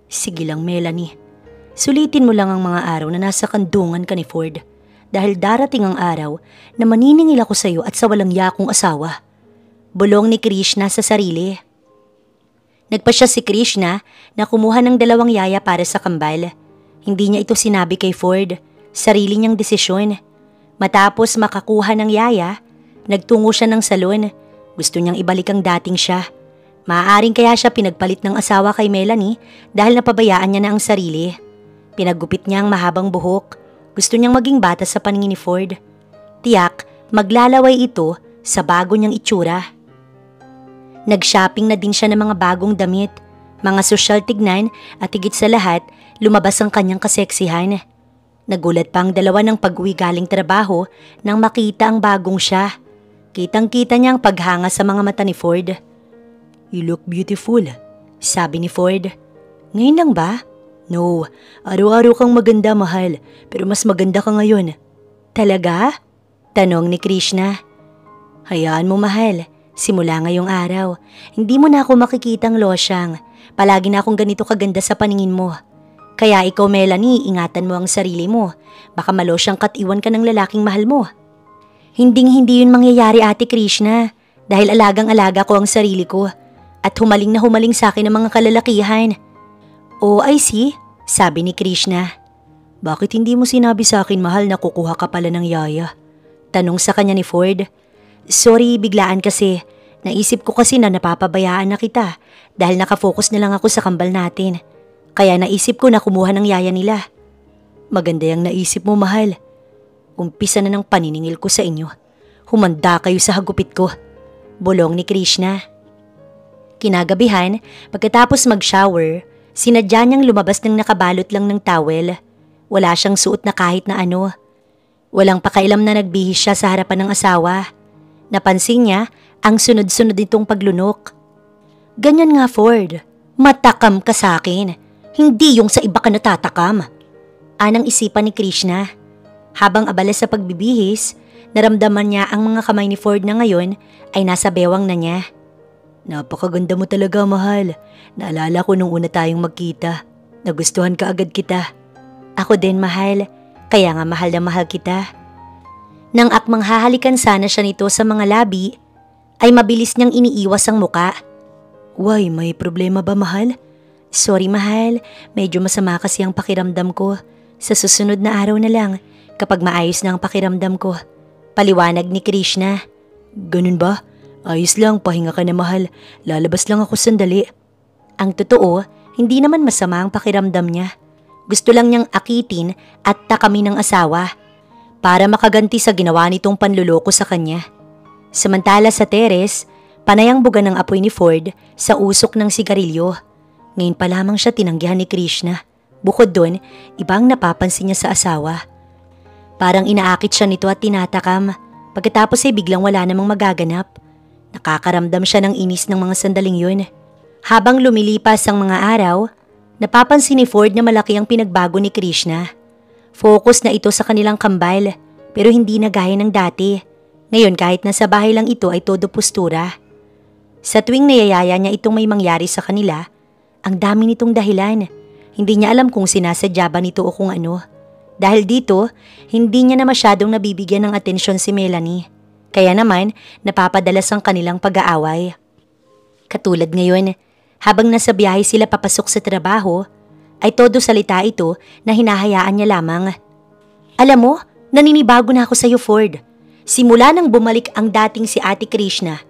"Sige lang Melanie, sulitin mo lang ang mga araw na nasa kandungan ka ni Ford. Dahil darating ang araw na maniningil ako sa iyo at sa walang yakong asawa." Bulong ni Krishna sa sarili. Nagpasya si Krishna na kumuha ng 2 yaya para sa kambal. Hindi niya ito sinabi kay Ford, sarili niyang desisyon. Matapos makakuha ng yaya, nagtungo siya ng salon. Gusto niyang ibalik ang dating siya. Maaaring kaya siya pinagpalit ng asawa kay Melanie dahil napabayaan niya na ang sarili. Pinaggupit niya ang mahabang buhok. Gusto niyang maging bata sa paningin ni Ford. Tiyak, maglalaway ito sa bago niyang itsura. Nag-shopping na din siya ng mga bagong damit, mga sosyal tignan at higit sa lahat, lumabas ang kanyang kaseksihan. Nagulat pa ang dalawa ng pag-uwi galing trabaho nang makita ang bagong siya. Kitang-kita niya ang paghanga sa mga mata ni Ford. "You look beautiful," sabi ni Ford. "Ngayon lang ba?" "No, araw-araw kang maganda mahal, pero mas maganda ka ngayon." "Talaga?" tanong ni Krishna. "Hayaan mo mahal, simula ngayong araw, hindi mo na ako makikitang losyang. Palagi na akong ganito kaganda sa paningin mo. Kaya ikaw Melanie, ingatan mo ang sarili mo. Baka malosyang ka't iwan ka ng lalaking mahal mo." "Hinding-hindi yun mangyayari ate Krishna, dahil alagang-alaga ko ang sarili ko at humaling na humaling sa akin ang mga kalalakihan." "Oh, I see," sabi ni Krishna. "Bakit hindi mo sinabi sa akin mahal na kukuha ka pala ng yaya?" tanong sa kanya ni Ford. "Sorry, biglaan kasi. Naisip ko kasi na napapabayaan na kita dahil nakafocus na lang ako sa kambal natin. Kaya naisip ko na kumuha ng yaya nila." "Maganda yung naisip mo mahal. Umpisa na ng paniningil ko sa inyo. Humanda kayo sa hagupit ko," bulong ni Krishna. Kinagabihan, pagkatapos mag-shower, sinadya niyang lumabas ng nakabalot lang ng towel. Wala siyang suot na kahit na ano. Walang pakailam na nagbihis siya sa harapan ng asawa. Napansin niya ang sunod-sunod nitong paglunok. "Ganyan nga Ford, matakam ka sa akin. Hindi yung sa iba ka natatakam," anang isipan ni Krishna. Habang abala sa pagbibihis, naramdaman niya ang mga kamay ni Ford na ngayon ay nasa bewang na niya. Napakaganda mo talaga, mahal. Naalala ko nung una tayong magkita. Nagustuhan ka agad kita. Ako din, mahal. Kaya nga mahal na mahal kita. Nang akmang hahalikan sana siya nito sa mga labi, ay mabilis niyang iniiwas ang muka. Why, may problema ba, mahal? Sorry, mahal. Medyo masama kasi ang pakiramdam ko. Sa susunod na araw na lang, kapag maayos na ang pakiramdam ko. Paliwanag ni Krishna. Ganun ba? Ayos lang, pahinga ka na, mahal. Lalabas lang ako sandali. Ang totoo, hindi naman masama ang pakiramdam niya. Gusto lang niyang akitin at takamin ng asawa para makaganti sa ginawa nitong panluloko sa kanya. Samantala sa teres, panayang buga ng apoy ni Ford sa usok ng sigarilyo. Ngayon pa lamang siya tinanggihan ni Krishna. Bukod doon, ibang napapansin niya sa asawa. Parang inaakit siya nito at tinatakam. Pagkatapos ay biglang wala namang magaganap. Nakakaramdam siya ng inis ng mga sandaling yun. Habang lumilipas ang mga araw, napapansin ni Ford na malaki ang pinagbago ni Krishna. Focus na ito sa kanilang kambal, pero hindi na gaya ng dati. Ngayon kahit nasa bahay lang ito ay todo postura. Sa tuwing niyayaya niya itong may mangyari sa kanila, ang dami nitong dahilan. Hindi niya alam kung sinasadya ba nito o kung ano. Dahil dito, hindi niya na masyadong nabibigyan ng atensyon si Melanie. Kaya naman, napapadalas ang kanilang pag-aaway. Katulad ngayon, habang nasa biyahe sila papasok sa trabaho, ay todo salita ito na hinahayaan niya lamang. Alam mo, naninibago na ako sa iyo, Ford. Simula nang bumalik ang dating si Ate Krishna,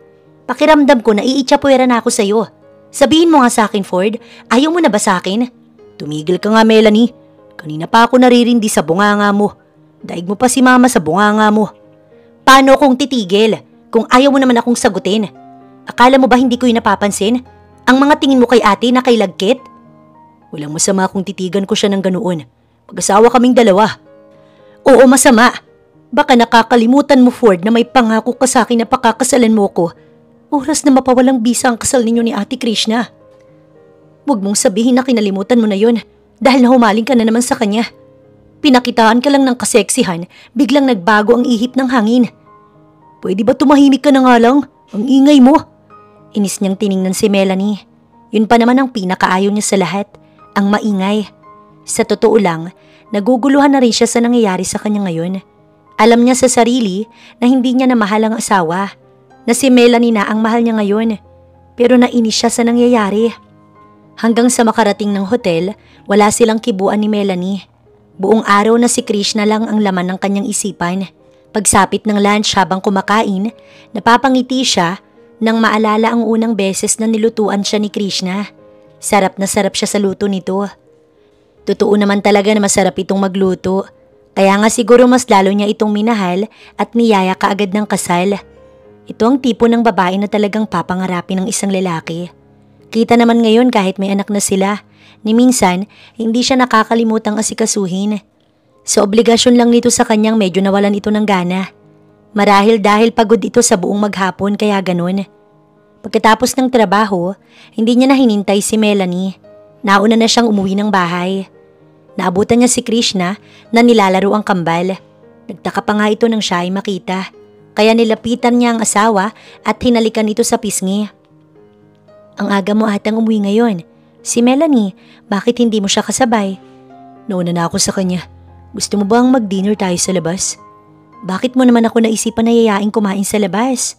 pakiramdam ko na iitsapuera na ako sa iyo. Sabihin mo nga sa akin, Ford, ayaw mo na ba sa akin? Tumigil ka nga, Melanie. Kanina pa ako naririndi sa bunganga mo. Daig mo pa si Mama sa bunganga mo. Paano kung titigil kung ayaw mo naman akong sagutin? Akala mo ba hindi ko yung napapansin? Ang mga tingin mo kay ate na kay lagkit? Walang masama kung titigan ko siya ng ganoon. Mag-asawa kaming dalawa. Oo, masama. Baka nakakalimutan mo, Ford, na may pangako ka sa akin na pakakasalan mo ko. Oras na mapawalang bisa ang kasal ninyo ni Ate Krishna. Huwag mong sabihin na kinalimutan mo na yon dahil nahumaling ka na naman sa kanya. Pinakitaan ka lang ng kaseksihan, biglang nagbago ang ihip ng hangin. Pwede ba tumahimik ka na nga lang? Ang ingay mo. Inis niyang tiningnan si Melanie. Yun pa naman ang pinakaayaw niya sa lahat, ang maingay. Sa totoo lang, naguguluhan na rin siya sa nangyayari sa kanya ngayon. Alam niya sa sarili na hindi niya na mahal ang asawa, na si Melanie na ang mahal niya ngayon. Pero nainis siya sa nangyayari. Hanggang sa makarating ng hotel, wala silang kibuan ni Melanie. Buong araw na si Krishna lang ang laman ng kanyang isipan. Pagsapit ng lunch habang kumakain, napapangiti siya nang maalala ang unang beses na nilutuan siya ni Krishna. Sarap na sarap siya sa luto nito. Totoo naman talaga na masarap itong magluto. Kaya nga siguro mas lalo niya itong minahal at niyaya kaagad ng kasal. Ito ang tipo ng babae na talagang papangarapin ng isang lalaki. Kita naman ngayon kahit may anak na sila, ni minsan hindi siya nakakalimutang asikasuhin. Sa obligasyon lang nito sa kanyang medyo nawalan ito ng gana. Marahil dahil pagod ito sa buong maghapon kaya ganun. Pagkatapos ng trabaho, hindi niya na hinintay si Melanie. Nauna na siyang umuwi ng bahay. Naabutan niya si Krishna na nilalaro ang kambal. Nagtaka pa nga ito nang siya ay makita. Kaya nilapitan niya ang asawa at hinalikan ito sa pisngi. Ang aga mo atang umuwi ngayon. Si Melanie, bakit hindi mo siya kasabay? Nauna na ako sa kanya. Gusto mo bang mag-dinner tayo sa labas? Bakit mo naman ako naisipan na yayain kumain sa labas?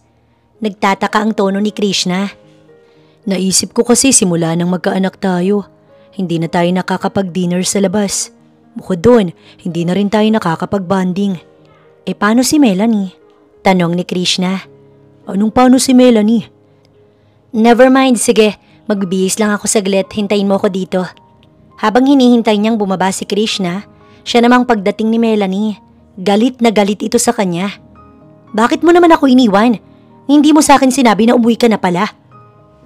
Nagtataka ang tono ni Krishna. Naisip ko kasi simula nang magkaanak tayo, hindi na tayo nakakapag-dinner sa labas. Bukod doon, hindi na rin tayo nakakapag-bonding. Paano si Melanie? Tanong ni Krishna. Anong paano si Melanie? Never mind, sige. Magbibihis lang ako saglit, hintayin mo ako dito. Habang hinihintay niyang bumaba si Krishna, siya namang pagdating ni Melanie. Galit na galit ito sa kanya. Bakit mo naman ako iniwan? Hindi mo sa akin sinabi na umuwi ka na pala.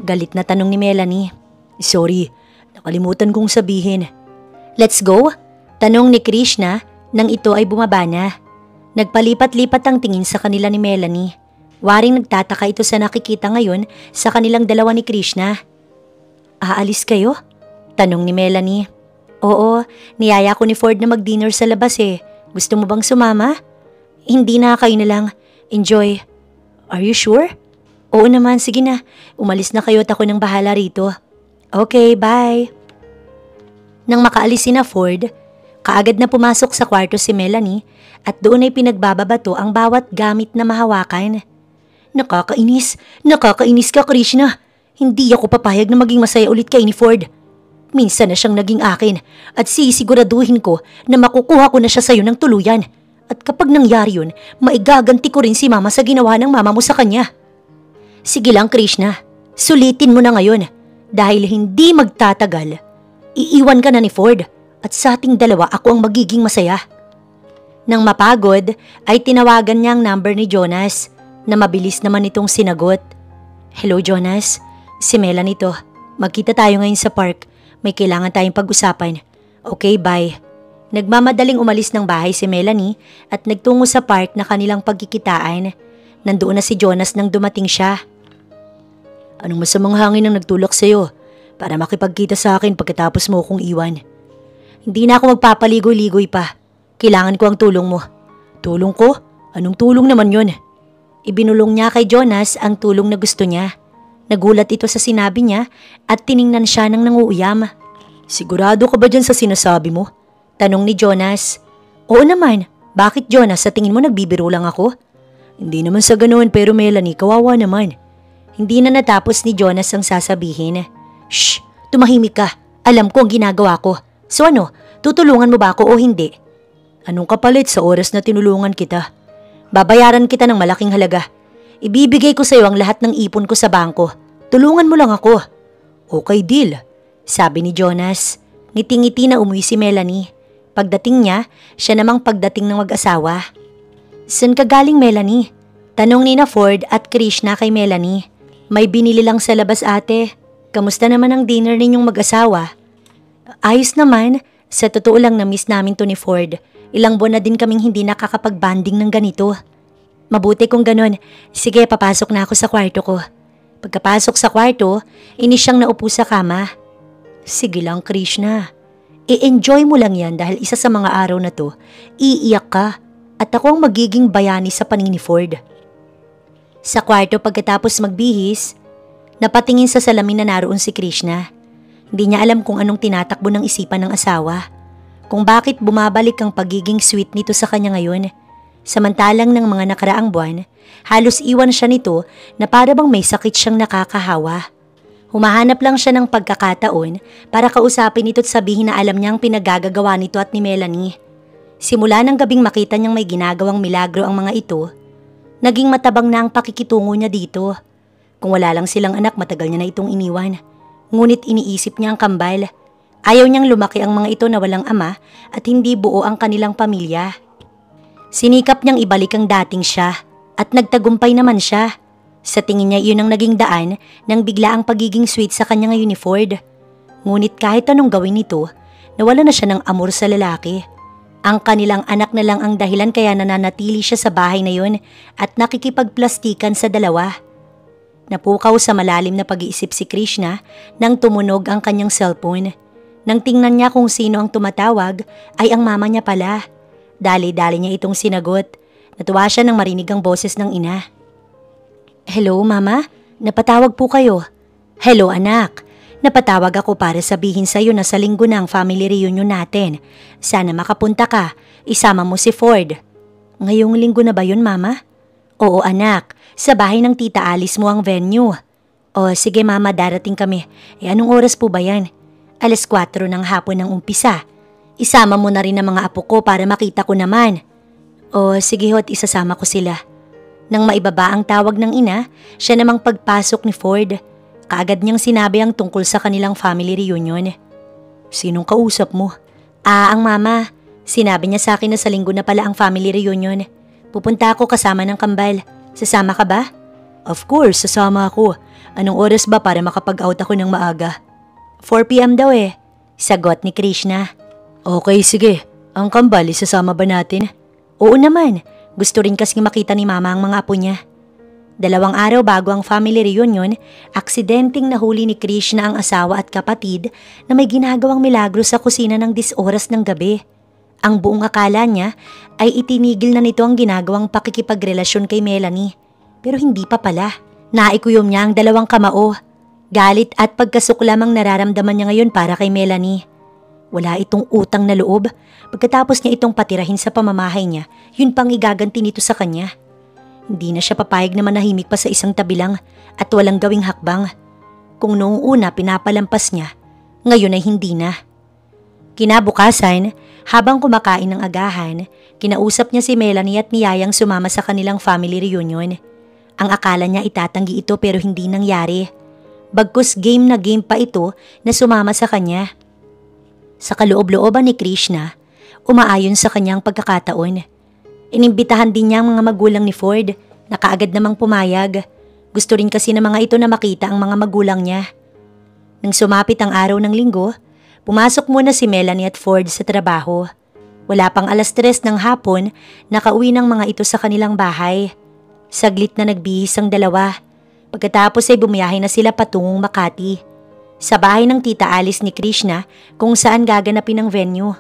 Galit na tanong ni Melanie. Sorry, nakalimutan kong sabihin. Let's go? Tanong ni Krishna nang ito ay bumaba na. Nagpalipat-lipat ang tingin sa kanila ni Melanie. Waring nagtataka ito sa nakikita ngayon sa kanilang dalawa ni Krishna. Aalis kayo? Tanong ni Melanie. Oo, niyaya ko ni Ford na mag-dinner sa labas Gusto mo bang sumama? Hindi na, kayo na lang. Enjoy. Are you sure? Oo naman, sige na. Umalis na kayo at ako nang bahala rito. Okay, bye. Nang makaalis si na Ford, kaagad na pumasok sa kwarto si Melanie at doon ay pinagbababato ang bawat gamit na mahawakan. Nakakainis ka, Krishna. Hindi ako papayag na maging masaya ulit kay ni Ford. Minsan na siyang naging akin at sisiguraduhin ko na makukuha ko na siya sa'yo ng tuluyan. At kapag nangyari yun, maigaganti ko rin si mama sa ginawa ng mama mo sa kanya. Sige lang, Krishna. Sulitin mo na ngayon dahil hindi magtatagal. Iiwan ka na ni Ford at sa ating dalawa ako ang magiging masaya. Nang mapagod ay tinawagan niya ang number ni Jonas na mabilis naman itong sinagot. Hello Jonas, si Melanie to. Magkita tayo ngayon sa park. May kailangan tayong pag-usapan. Okay, bye. Nagmamadaling umalis ng bahay si Melanie at nagtungo sa park na kanilang pagkikitaan. Nandoon na si Jonas nang dumating siya. Anong masamang hangin ang nagtulak sa'yo para makipagkita sa akin pagkatapos mo akong iwan? Hindi na ako magpapaligoy-ligoy pa. Kailangan ko ang tulong mo. Tulong ko? Anong tulong naman yun? Ibinulong niya kay Jonas ang tulong na gusto niya. Nagulat ito sa sinabi niya at tiningnan siya ng nanguuyam. Sigurado ka ba dyan sa sinasabi mo? Tanong ni Jonas. Oo naman. Bakit Jonas, sa tingin mo nagbibiro lang ako? Hindi naman sa ganoon pero Melanie, kawawa naman. Hindi na natapos ni Jonas ang sasabihin. Shh! Tumahimik ka. Alam ko ang ginagawa ko. So ano, tutulungan mo ba ako o hindi? Anong kapalit sa oras na tinulungan kita? Babayaran kita ng malaking halaga. Ibibigay ko sa iyo ang lahat ng ipon ko sa bangko. Tulungan mo lang ako. Okay, deal. Sabi ni Jonas. Ngiti-ngiti na umuwi si Melanie. Pagdating niya, siya namang pagdating ng mag-asawa. Saan ka galing, Melanie? Tanong ni na Ford at Krishna kay Melanie. May binili lang sa labas, ate. Kamusta naman ang dinner ninyong mag-asawa? Ayos naman. Sa totoo lang na-miss namin to ni Ford. Ilang buwan na din kaming hindi nakakapag-banding ng ganito. Mabuti kung ganun. Sige, papasok na ako sa kwarto ko. Pagkapasok sa kwarto, inis siyang naupo sa kama. Sige lang, Krishna. I-enjoy mo lang yan dahil isa sa mga araw na to, iiyak ka at ako ang magiging bayani sa paningin ni Ford. Sa kwarto pagkatapos magbihis, napatingin sa salamin na naroon si Krishna. Hindi niya alam kung anong tinatakbo ng isipan ng asawa. Kung bakit bumabalik ang pagiging sweet nito sa kanya ngayon. Samantalang ng mga nakaraang buwan, halos iwan siya nito na para bang may sakit siyang nakakahawa. Humahanap lang siya ng pagkakataon para kausapin ito at sabihin na alam niya ang pinagagagawa nito at ni Melanie. Simula ng gabing makita niyang may ginagawang milagro ang mga ito, naging matabang na ang pakikitungo niya dito. Kung wala lang silang anak, matagal niya na itong iniwan. Ngunit iniisip niya ang kambal. Ayaw niyang lumaki ang mga ito na walang ama at hindi buo ang kanilang pamilya. Sinikap niyang ibalik ang dating siya at nagtagumpay naman siya. Sa tingin niya iyon ang naging daan nang bigla ang pagiging sweet sa kanya ngayon ni Ford. Ngunit kahit anong gawin nito, nawala na siya ng amor sa lalaki. Ang kanilang anak na lang ang dahilan kaya nananatili siya sa bahay na yun at nakikipagplastikan sa dalawa. Napukaw sa malalim na pag-iisip si Krishna nang tumunog ang kanyang cellphone. Nang tingnan niya kung sino ang tumatawag ay ang mama niya pala. Dali-dali niya itong sinagot. Natuwa siya nang marinig ang boses ng ina. Hello, Mama? Napatawag po kayo. Hello, anak. Napatawag ako para sabihin sa iyo na sa linggo na ang family reunion natin. Sana makapunta ka. Isama mo si Ford. Ngayong linggo na ba yun, Mama? Oo, anak. Sa bahay ng tita Alice mo ang venue. O, sige, Mama, darating kami. Anong oras po ba yan? 4:00 ng hapon ng umpisa. Isama mo na rin ang mga apo ko para makita ko naman. O, sige hot, isasama ko sila. Nang maibaba ang tawag ng ina, siya namang pagpasok ni Ford. Kaagad niyang sinabi ang tungkol sa kanilang family reunion. Sinong kausap mo? Ang mama. Sinabi niya sa akin na sa linggo na pala ang family reunion. Pupunta ako kasama ng kambal. Sasama ka ba? Of course, sasama ako. Anong oras ba para makapag-out ako ng maaga? 4 p.m. daw eh. Sagot ni Krishna. Okay, sige. Ang kambal, isasama ba natin? Oo naman. Gusto rin kasing makita ni mama ang mga apo niya. 2 araw bago ang family reunion, aksidenteng nahuli ni Krishna ang asawa at kapatid na may ginagawang milagro sa kusina ng 10 oras ng gabi. Ang buong akala niya ay itinigil na nito ang ginagawang pakikipagrelasyon kay Melanie. Pero hindi pa pala. Naikuyom niya ang dalawang kamao. Galit at pagkasuklamang nararamdaman niya ngayon para kay Melanie. Wala itong utang na loob. Pagkatapos niya itong patirahin sa pamamahay niya, yun pang igaganti nito sa kanya. Hindi na siya papayag na manahimik pa sa isang tabi lang at walang gawing hakbang. Kung noong una pinapalampas niya, ngayon ay hindi na. Kinabukasan, habang kumakain ng agahan, kinausap niya si Melanie at niyayang sumama sa kanilang family reunion. Ang akala niya itatanggi ito pero hindi nangyari. Bagkus game na game pa ito na sumama sa kanya. Sa kaloob-looban ni Krishna, umaayon sa kanyang pagkakataon. Inimbitahan din niya ang mga magulang ni Ford na kaagad namang pumayag. Gusto rin kasi ng mga ito na makita ang mga magulang niya. Nang sumapit ang araw ng linggo, pumasok muna si Melanie at Ford sa trabaho. Wala pang 3:00 ng hapon, nakauwi ng mga ito sa kanilang bahay. Saglit na nagbihis ang dalawa. Pagkatapos ay bumiyahe na sila patungong Makati. Sa bahay ng Tita Alice ni Krishna kung saan gaganapin ang venue.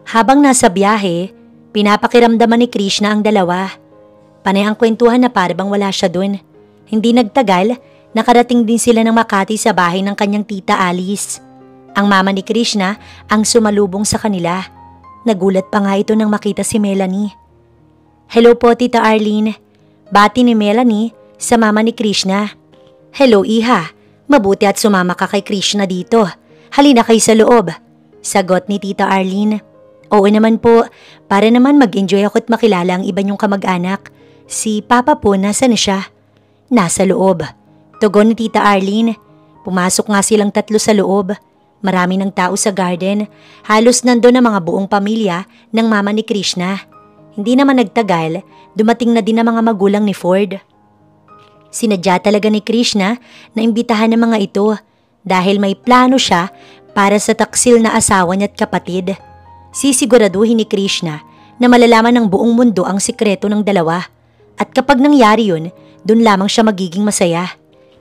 Habang nasa biyahe, pinapakiramdaman ni Krishna ang dalawa. Panay ang kwentuhan na parang wala siya dun. Hindi nagtagal, nakarating din sila ng Makati sa bahay ng kanyang Tita Alice. Ang mama ni Krishna ang sumalubong sa kanila. Nagulat pa nga ito nang makita si Melanie. "Hello po, Tita Arlene." Bati ni Melanie sa mama ni Krishna. "Hello, Iha. Mabuti at sumama ka kay Krishna dito. Halina kayo sa loob." Sagot ni Tita Arlene. "Oo naman po, para naman mag-enjoy ako at makilala ang iba niyong kamag-anak. Si Papa po, nasa na siya?" "Nasa loob." Tugon ni Tita Arlene. Pumasok nga silang 3 sa loob. Marami ng tao sa garden. Halos nandun ang mga buong pamilya ng mama ni Krishna. Hindi naman nagtagal, dumating na din ang mga magulang ni Ford. Sinadya talaga ni Krishna na imbitahan ng mga ito dahil may plano siya para sa taksil na asawa niya at kapatid. Sisiguraduhin ni Krishna na malalaman ng buong mundo ang sikreto ng dalawa at kapag nangyari yun, dun lamang siya magiging masaya.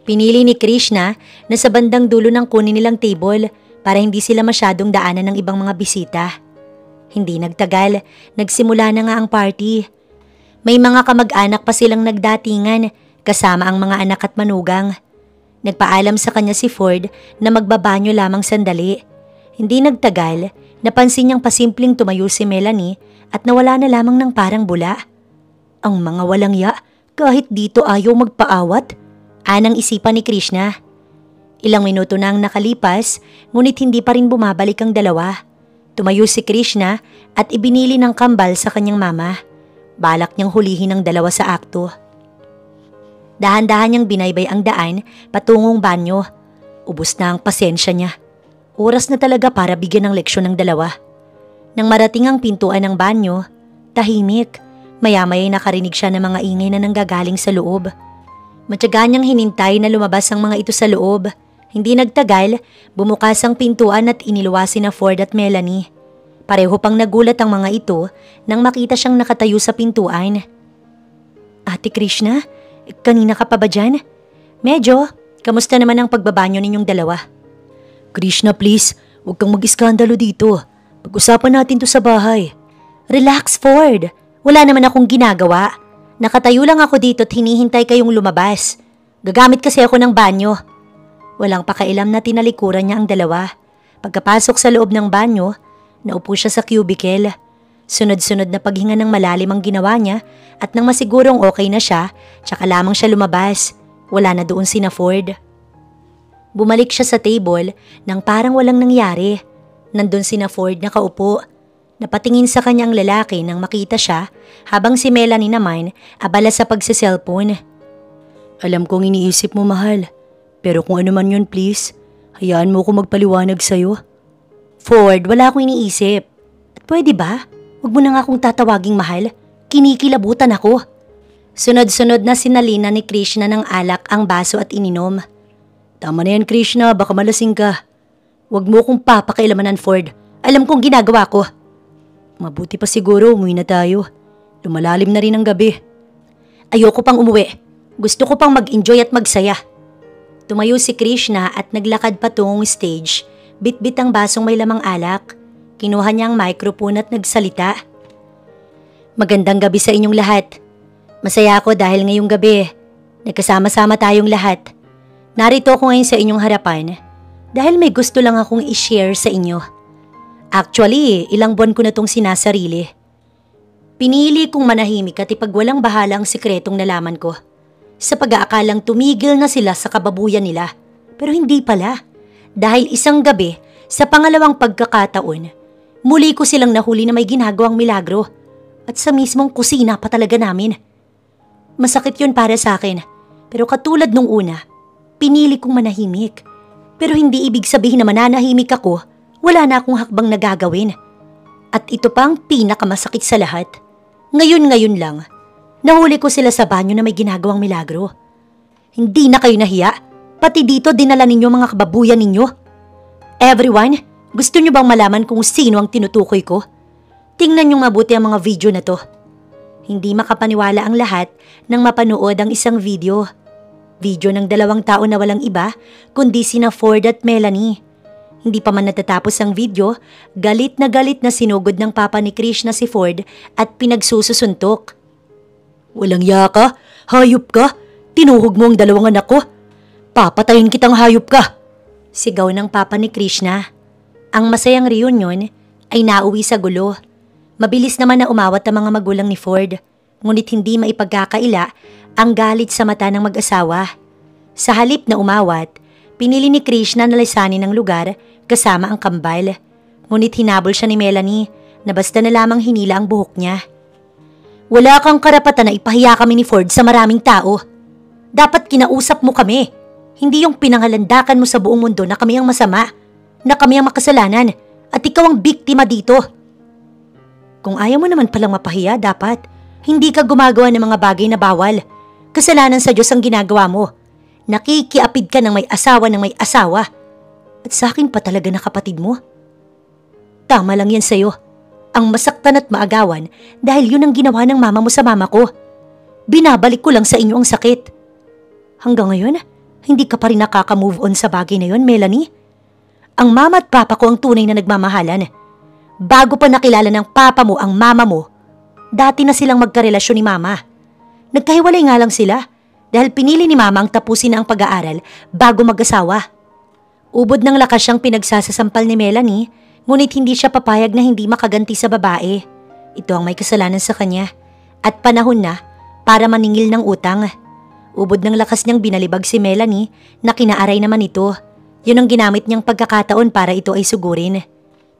Pinili ni Krishna na sa bandang dulo ng kunin nilang table para hindi sila masyadong daanan ng ibang mga bisita. Hindi nagtagal, nagsimula na nga ang party. May mga kamag-anak pa silang nagdatingan kasama ang mga anak at manugang. Nagpaalam sa kanya si Ford na magbabanyo lamang sandali. Hindi nagtagal, napansin niyang pasimpleng tumayo si Melanie at nawala na lamang ng parang bula. Ang mga walang ya, kahit dito ayaw magpaawat, anang isipan ni Krishna. Ilang minuto na ang nakalipas, ngunit hindi pa rin bumabalik ang dalawa. Tumayo si Krishna at ibinili ng kambal sa kanyang mama. Balak niyang hulihin ang dalawa sa akto. Dahan-dahan niyang binaybay ang daan patungong banyo. Ubus na ang pasensya niya. Oras na talaga para bigyan ng leksyon ng dalawa. Nang marating ang pintuan ng banyo, tahimik. Maya-maya'y nakarinig siya ng mga ingay na nanggagaling sa loob. Matyaga niyang hinintay na lumabas ang mga ito sa loob. Hindi nagtagal, bumukas ang pintuan at iniluwasin na Ford at Melanie. Pareho pang nagulat ang mga ito nang makita siyang nakatayo sa pintuan. "Ate Krishna, kanina ka pa ba dyan?" "Medyo. Kamusta naman ang pagbabanyo ninyong dalawa?" "Krishna, please, huwag kang mag-iskandalo dito. Pag-usapan natin to sa bahay." "Relax, Ford. Wala naman akong ginagawa. Nakatayo lang ako dito at hinihintay kayong lumabas. Gagamit kasi ako ng banyo." Walang pakailam na tinalikuran niya ang dalawa. Pagkapasok sa loob ng banyo, naupo siya sa cubicle. Sunod-sunod na paghinga ng malalim ang ginawa niya at nang masigurong okay na siya, tsaka lamang siya lumabas. Wala na doon sina Ford. Bumalik siya sa table nang parang walang nangyari. Nandun sina Ford nakaupo. Napatingin sa kanyang lalaki nang makita siya habang si Melanie naman abala sa pagsiselfone. "Alam kong iniisip mo, mahal. Pero kung ano man yun, please, hayaan mo ko magpaliwanag sa'yo." "Ford, wala akong iniisip. At pwede ba? Huwag mo na nga akong tatawaging mahal. Kinikilabutan ako." Sunod-sunod na sinalina ni Krishna ng alak ang baso at ininom. "Tama na yan, Krishna, baka malasing ka. Huwag mo akong papakailaman, Ford. Alam kong ginagawa ko." "Mabuti pa siguro umuwi na tayo. Lumalalim na rin ang gabi." "Ayoko pang umuwi. Gusto ko pang mag-enjoy at magsaya." Tumayo si Krishna at naglakad patungong stage, bitbit ang basong may lamang alak. Kinuha niya ang microphone at nagsalita. Magandang gabi sa inyong lahat. Masaya ako dahil ngayong gabi, nagkasama-sama tayong lahat. Narito ako ngayon sa inyong harapan dahil may gusto lang akong i-share sa inyo. Actually, ilang buwan ko na itong sinasarili. Pinili kong manahimik at ipagwalang bahala ang sikretong nalaman ko. Sa pag-aakalang tumigil na sila sa kababuyan nila. Pero hindi pala. Dahil isang gabi, sa pangalawang pagkakataon, muli ko silang nahuli na may ginagawang milagro. At sa mismong kusina pa talaga namin. Masakit yun para sa akin. Pero katulad nung una, pinili kong manahimik. Pero hindi ibig sabihin na mananahimik ako, wala na akong hakbang na gagawin. At ito pa ang pinakamasakit sa lahat. Ngayon lang, nahuli ko sila sa banyo na may ginagawang milagro. Hindi na kayo nahiya? Pati dito dinala ninyo mga kababuyan ninyo? Everyone, gusto nyo bang malaman kung sino ang tinutukoy ko? Tingnan nyong mabuti ang mga video na to. Hindi makapaniwala ang lahat nang mapanood ang isang video. Video ng 2 tao na walang iba kundi sina Ford at Melanie. Hindi pa man natatapos ang video, galit na sinugod ng papa ni Krishna si Ford at pinagsususuntok. Walang ya ka? Hayop ka? Tinuhog mo ang 2 anak ko? Papatayin kitang hayop ka! Sigaw ng papa ni Krishna. Ang masayang reunion ay nauwi sa gulo. Mabilis naman na umawat ang mga magulang ni Ford, ngunit hindi maipagkakaila ang galit sa mata ng mag-asawa. Sa halip na umawat, pinili ni Krishna na lisanin ang lugar kasama ang kambal. Ngunit hinabol siya ni Melanie na basta na lamang hinila ang buhok niya. Wala kang karapatan na ipahiya kami ni Ford sa maraming tao. Dapat kinausap mo kami, hindi yung pinangalandakan mo sa buong mundo na kami ang masama, na kami ang makasalanan at ikaw ang biktima dito. Kung ayaw mo naman palang mapahiya, dapat hindi ka gumagawa ng mga bagay na bawal. Kasalanan sa Diyos ang ginagawa mo. Nakikiapid ka ng may asawa ng may asawa. At sa akin pa talaga na kapatid mo. Tama lang yan sa'yo. Ang masaktan at maagawan dahil yun ang ginawa ng mama mo sa mama ko. Binabalik ko lang sa inyo ang sakit. Hanggang ngayon, hindi ka pa rin nakaka-move on sa bagay na yun, Melanie. Ang mama at papa ko ang tunay na nagmamahalan. Bago pa nakilala ng papa mo ang mama mo, dati na silang magkarelasyon ni mama. Nagkahiwalay nga lang sila dahil pinili ni mama ang tapusin na ang pag-aaral bago mag-asawa. Ubod ng lakas siyang pinagsasasampal ni Melanie, ngunit hindi siya papayag na hindi makaganti sa babae. Ito ang may kasalanan sa kanya at panahon na para maningil ng utang. Ubod ng lakas niyang binalibag si Melanie na kinaaray naman ito. Yun ang ginamit niyang pagkakataon para ito ay sugurin.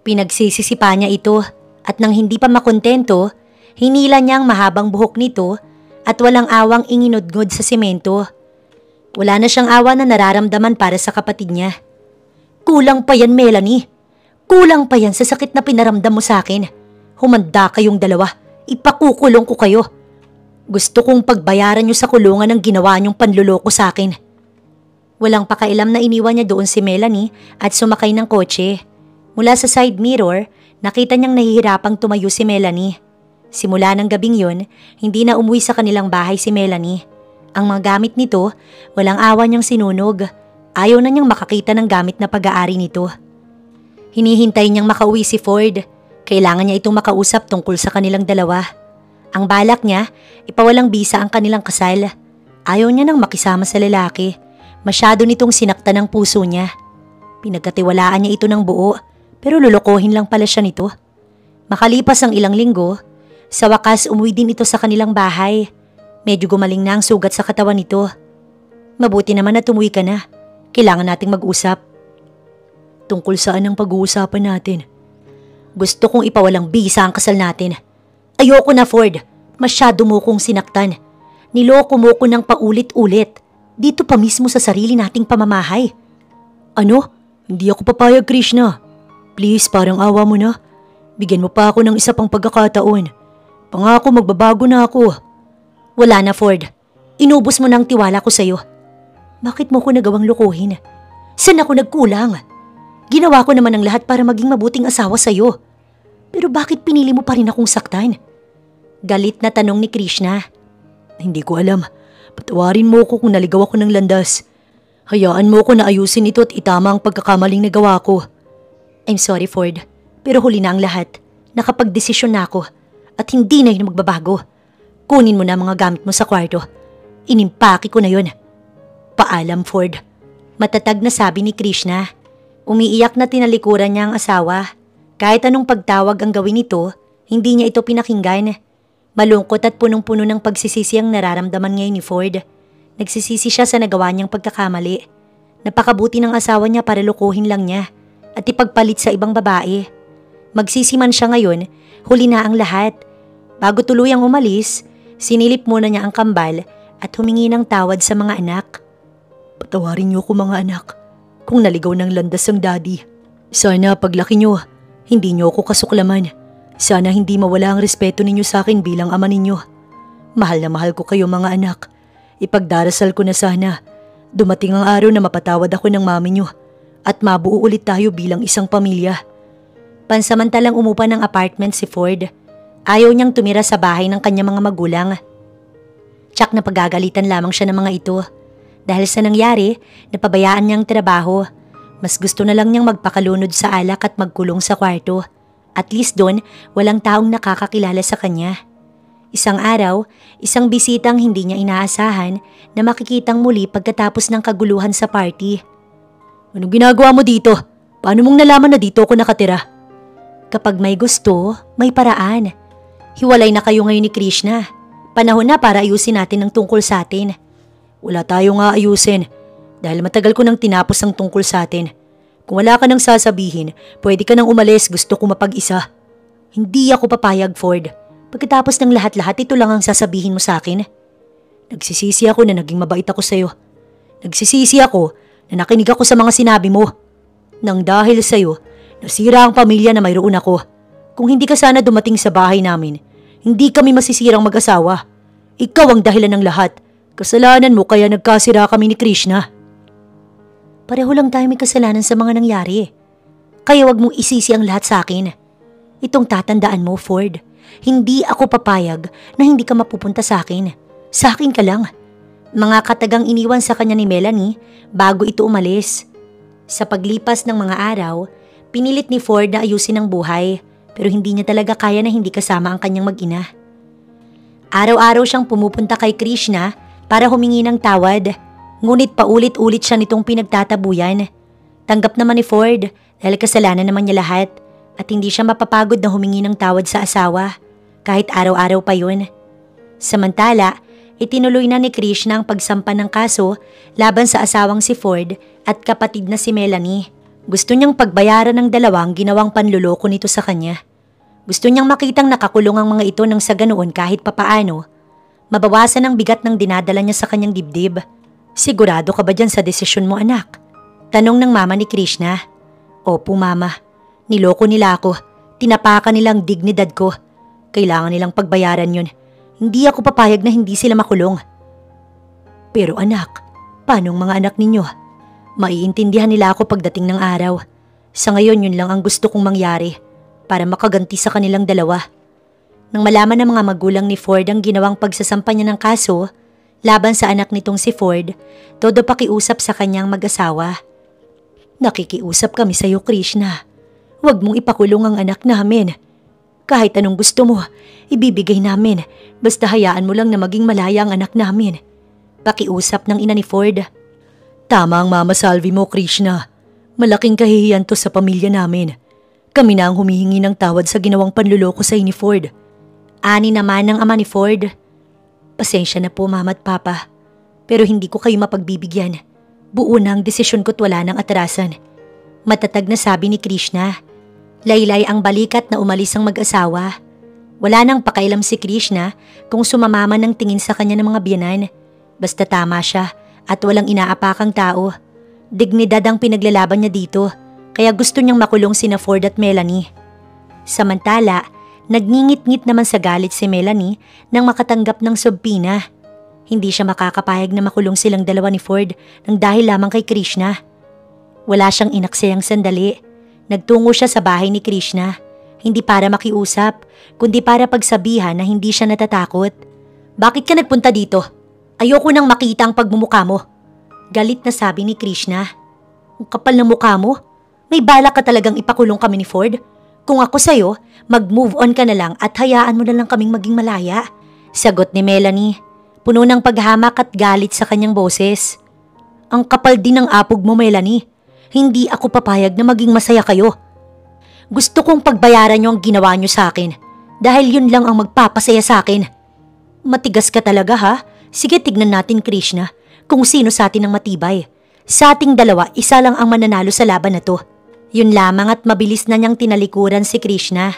Pinagsisisipa niya ito at nang hindi pa makontento, hinila niya ang mahabang buhok nito at walang awang inginudngod sa semento. Wala na siyang awa na nararamdaman para sa kapatid niya. Kulang pa yan, Melanie. Kulang pa yan sa sakit na pinaramdam mo sa akin. Humanda kayong 2. Ipakukulong ko kayo. Gusto kong pagbayaran niyo sa kulungan ang ginawa niyong panluloko sa akin. Walang pakailam na iniwan niya doon si Melanie at sumakay ng kotse. Mula sa side mirror, nakita niyang nahihirapang tumayo si Melanie. Simula ng gabing yun, hindi na umuwi sa kanilang bahay si Melanie. Ang mga gamit nito, walang awa niyang sinunog. Ayaw na niyang makakita ng gamit na pag-aari nito. Hinihintay niyang makauwi si Ford. Kailangan niya itong makausap tungkol sa kanilang 2. Ang balak niya, ipawalang bisa ang kanilang kasal. Ayaw niya nang makisama sa lalaki. Masyado nitong sinaktan ang puso niya. Pinagkatiwalaan niya ito ng buo. Pero lulukohin lang pala siya nito. Makalipas ang ilang linggo, sa wakas umuwi din ito sa kanilang bahay. Medyo gumaling na ang sugat sa katawan nito. Mabuti naman na tumuwi ka na. Kailangan nating mag-usap. Tungkol saan ang pag-uusapan natin? Gusto kong ipawalang bisa ang kasal natin. Ayoko na, Ford. Masyado mo kong sinaktan. Niloko mo ko ng paulit-ulit. Dito pa mismo sa sarili nating pamamahay. Ano? Hindi ako papayag, Krishna. Please, parang awa mo na. Bigyan mo pa ako ng isa pang pagkakataon. Pangako magbabago na ako. Wala na, Ford. Inubos mo na ang tiwala ko sa'yo. Bakit mo ko nagawang lukuhin? Saan ako nagkulang? Ginawa ko naman ang lahat para maging mabuting asawa sa'yo. Pero bakit pinili mo pa rin akong saktan? Galit na tanong ni Krishna. Hindi ko alam. Patawarin mo ko kung naligaw ako ng landas. Hayaan mo ko na ayusin ito at itama ang pagkakamaling nagawa ko. I'm sorry, Ford. Pero huli na ang lahat. Nakapagdesisyon na ako at hindi na yun magbabago. Kunin mo na mga gamit mo sa kwarto. Inimpake ko na yun. Paalam, Ford. Matatag na sabi ni Krishna. Umiiyak na tinalikuran niya ang asawa. Kahit anong pagtawag ang gawin nito, hindi niya ito pinakinggan. Malungkot at punong-puno ng pagsisisi ang nararamdaman ngayon ni Ford. Nagsisisi siya sa nagawa niyang pagkakamali. Napakabuti ng asawa niya para lukuhin lang niya at ipagpalit sa ibang babae. Magsisiman siya ngayon, huli na ang lahat. Bago tuluyang umalis, sinilip muna niya ang kambal at humingi ng tawad sa mga anak. Patawarin niyo ko mga anak kung naligaw ng landas ang daddy. Sana paglaki niyo, hindi niyo ako kasuklaman. Sana hindi mawala ang respeto ninyo sa akin bilang ama ninyo. Mahal na mahal ko kayo mga anak. Ipagdarasal ko na sana dumating ang araw na mapatawad ako ng mami niyo at mabuo ulit tayo bilang isang pamilya. Pansamantalang umupa ng apartment si Ford. Ayaw niyang tumira sa bahay ng kanyang mga magulang. Tsak na pagagalitan lamang siya ng mga ito. Dahil sa nangyari, napabayaan niyang trabaho. Mas gusto na lang niyang magpakalunod sa alak at magkulong sa kwarto. At least doon, walang taong nakakakilala sa kanya. Isang araw, isang bisitang hindi niya inaasahan na makikitang muli pagkatapos ng kaguluhan sa party. Anong ginagawa mo dito? Paano mong nalaman na dito ako nakatira? Kapag may gusto, may paraan. Hiwalay na kayo ngayon ni Krishna. Panahon na para ayusin natin ang tungkol sa atin. Wala tayong aayusin dahil matagal ko nang tinapos ang tungkol sa atin. Kung wala ka nang sasabihin, pwede ka nang umalis, gusto ko mapag-isa. Hindi ako papayag, Ford. Pagkatapos ng lahat-lahat, ito lang ang sasabihin mo sa akin. Nagsisisi ako na naging mabait ako sa'yo. Nagsisisi ako na nakinig ako sa mga sinabi mo. Nang dahil sa'yo, nasira ang pamilya na mayroon ako. Kung hindi ka sana dumating sa bahay namin, hindi kami masisirang mag-asawa. Ikaw ang dahilan ng lahat. Kasalanan mo kaya nagkasira kami ni Krishna. Pareho lang tayo may kasalanan sa mga nangyari. Kaya wag mong isisi ang lahat sa akin. Itong tatandaan mo, Ford. Hindi ako papayag na hindi ka mapupunta sa akin. Sa akin ka lang. Mga katagang iniwan sa kanya ni Melanie bago ito umalis. Sa paglipas ng mga araw, pinilit ni Ford na ayusin ang buhay pero hindi niya talaga kaya na hindi kasama ang kanyang mag-ina. Araw-araw siyang pumupunta kay Krishna para humingi ng tawad. Ngunit paulit-ulit siya nitong pinagtatabuyan. Tanggap naman ni Ford dahil kasalanan naman niya lahat at hindi siya mapapagod na humingi ng tawad sa asawa kahit araw-araw pa yun. Samantala, itinuloy na ni Krishna ang pagsampa ng kaso laban sa asawang si Ford at kapatid na si Melanie. Gusto niyang pagbayaran ng dalawang ginawang panluloko nito sa kanya. Gusto niyang makitang nakakulong ang mga ito nang sa ganoon kahit papaano mabawasan ang bigat ng dinadala niya sa kanyang dibdib. Sigurado ka ba dyan sa desisyon mo, anak? Tanong ng mama ni Krishna. Opo, mama. Niloko nila ako. Tinapakan nilang dignidad ko. Kailangan nilang pagbayaran yun. Hindi ako papayag na hindi sila makulong. Pero anak, paano ang mga anak ninyo? Maiintindihan nila ako pagdating ng araw. Sa ngayon yun lang ang gusto kong mangyari para makaganti sa kanilang dalawa. Nang malaman ng mga magulang ni Ford ang ginawang pagsasampa niya ng kaso laban sa anak nitong si Ford, todo pakiusap sa kanyang mag-asawa. Nakikiusap kami sa iyo, Krishna. Huwag mong ipakulong ang anak namin. Kahit anong gusto mo, ibibigay namin. Basta hayaan mo lang na maging malaya ang anak namin. Pakiusap ng ina ni Ford. Tama ang Mama Salvi mo, Krishna. Malaking kahihiyan to sa pamilya namin. Kami na ang humihingi ng tawad sa ginawang panluloko sa ni Ford. Ani naman ng ama ni Ford. Pasensya na po, Mama at Papa. Pero hindi ko kayo mapagbibigyan. Buo na ang desisyon ko't wala nang atrasan. Matatag na sabi ni Krishna. Laylay ang balikat na umalis ang mag-asawa. Wala nang pakailam si Krishna kung sumamama ng tingin sa kanya ng mga biyanan. Basta tama siya at walang inaapakang tao. Dignidad ang pinaglalaban niya dito, kaya gusto niyang makulong sina Ford at Melanie. Samantala, nagngingit-ngit naman sa galit si Melanie nang makatanggap ng subpina. Hindi siya makakapayag na makulong silang dalawa ni Ford nang dahil lamang kay Krishna. Wala siyang inaksayang sandali. Nagtungo siya sa bahay ni Krishna. Hindi para makiusap, kundi para pagsabihan na hindi siya natatakot. Bakit ka nagpunta dito? Ayoko nang makita ang pagmumukha mo. Galit na sabi ni Krishna. Ang kapal ng mukha mo. May balak ka talagang ipakulong kami ni Ford? Kung ako sa'yo, mag-move on ka na lang at hayaan mo na lang kaming maging malaya. Sagot ni Melanie, puno ng paghamak at galit sa kanyang boses. Ang kapal din ng apog mo, Melanie. Hindi ako papayag na maging masaya kayo. Gusto kong pagbayaran niyo ang ginawa niyo sa akin dahil yun lang ang magpapasaya sa akin. Matigas ka talaga ha? Sige, tignan natin, Krishna, kung sino sa atin ang matibay. Sa ating dalawa, isa lang ang mananalo sa laban na to. Yun lamang at mabilis na niyang tinalikuran si Krishna.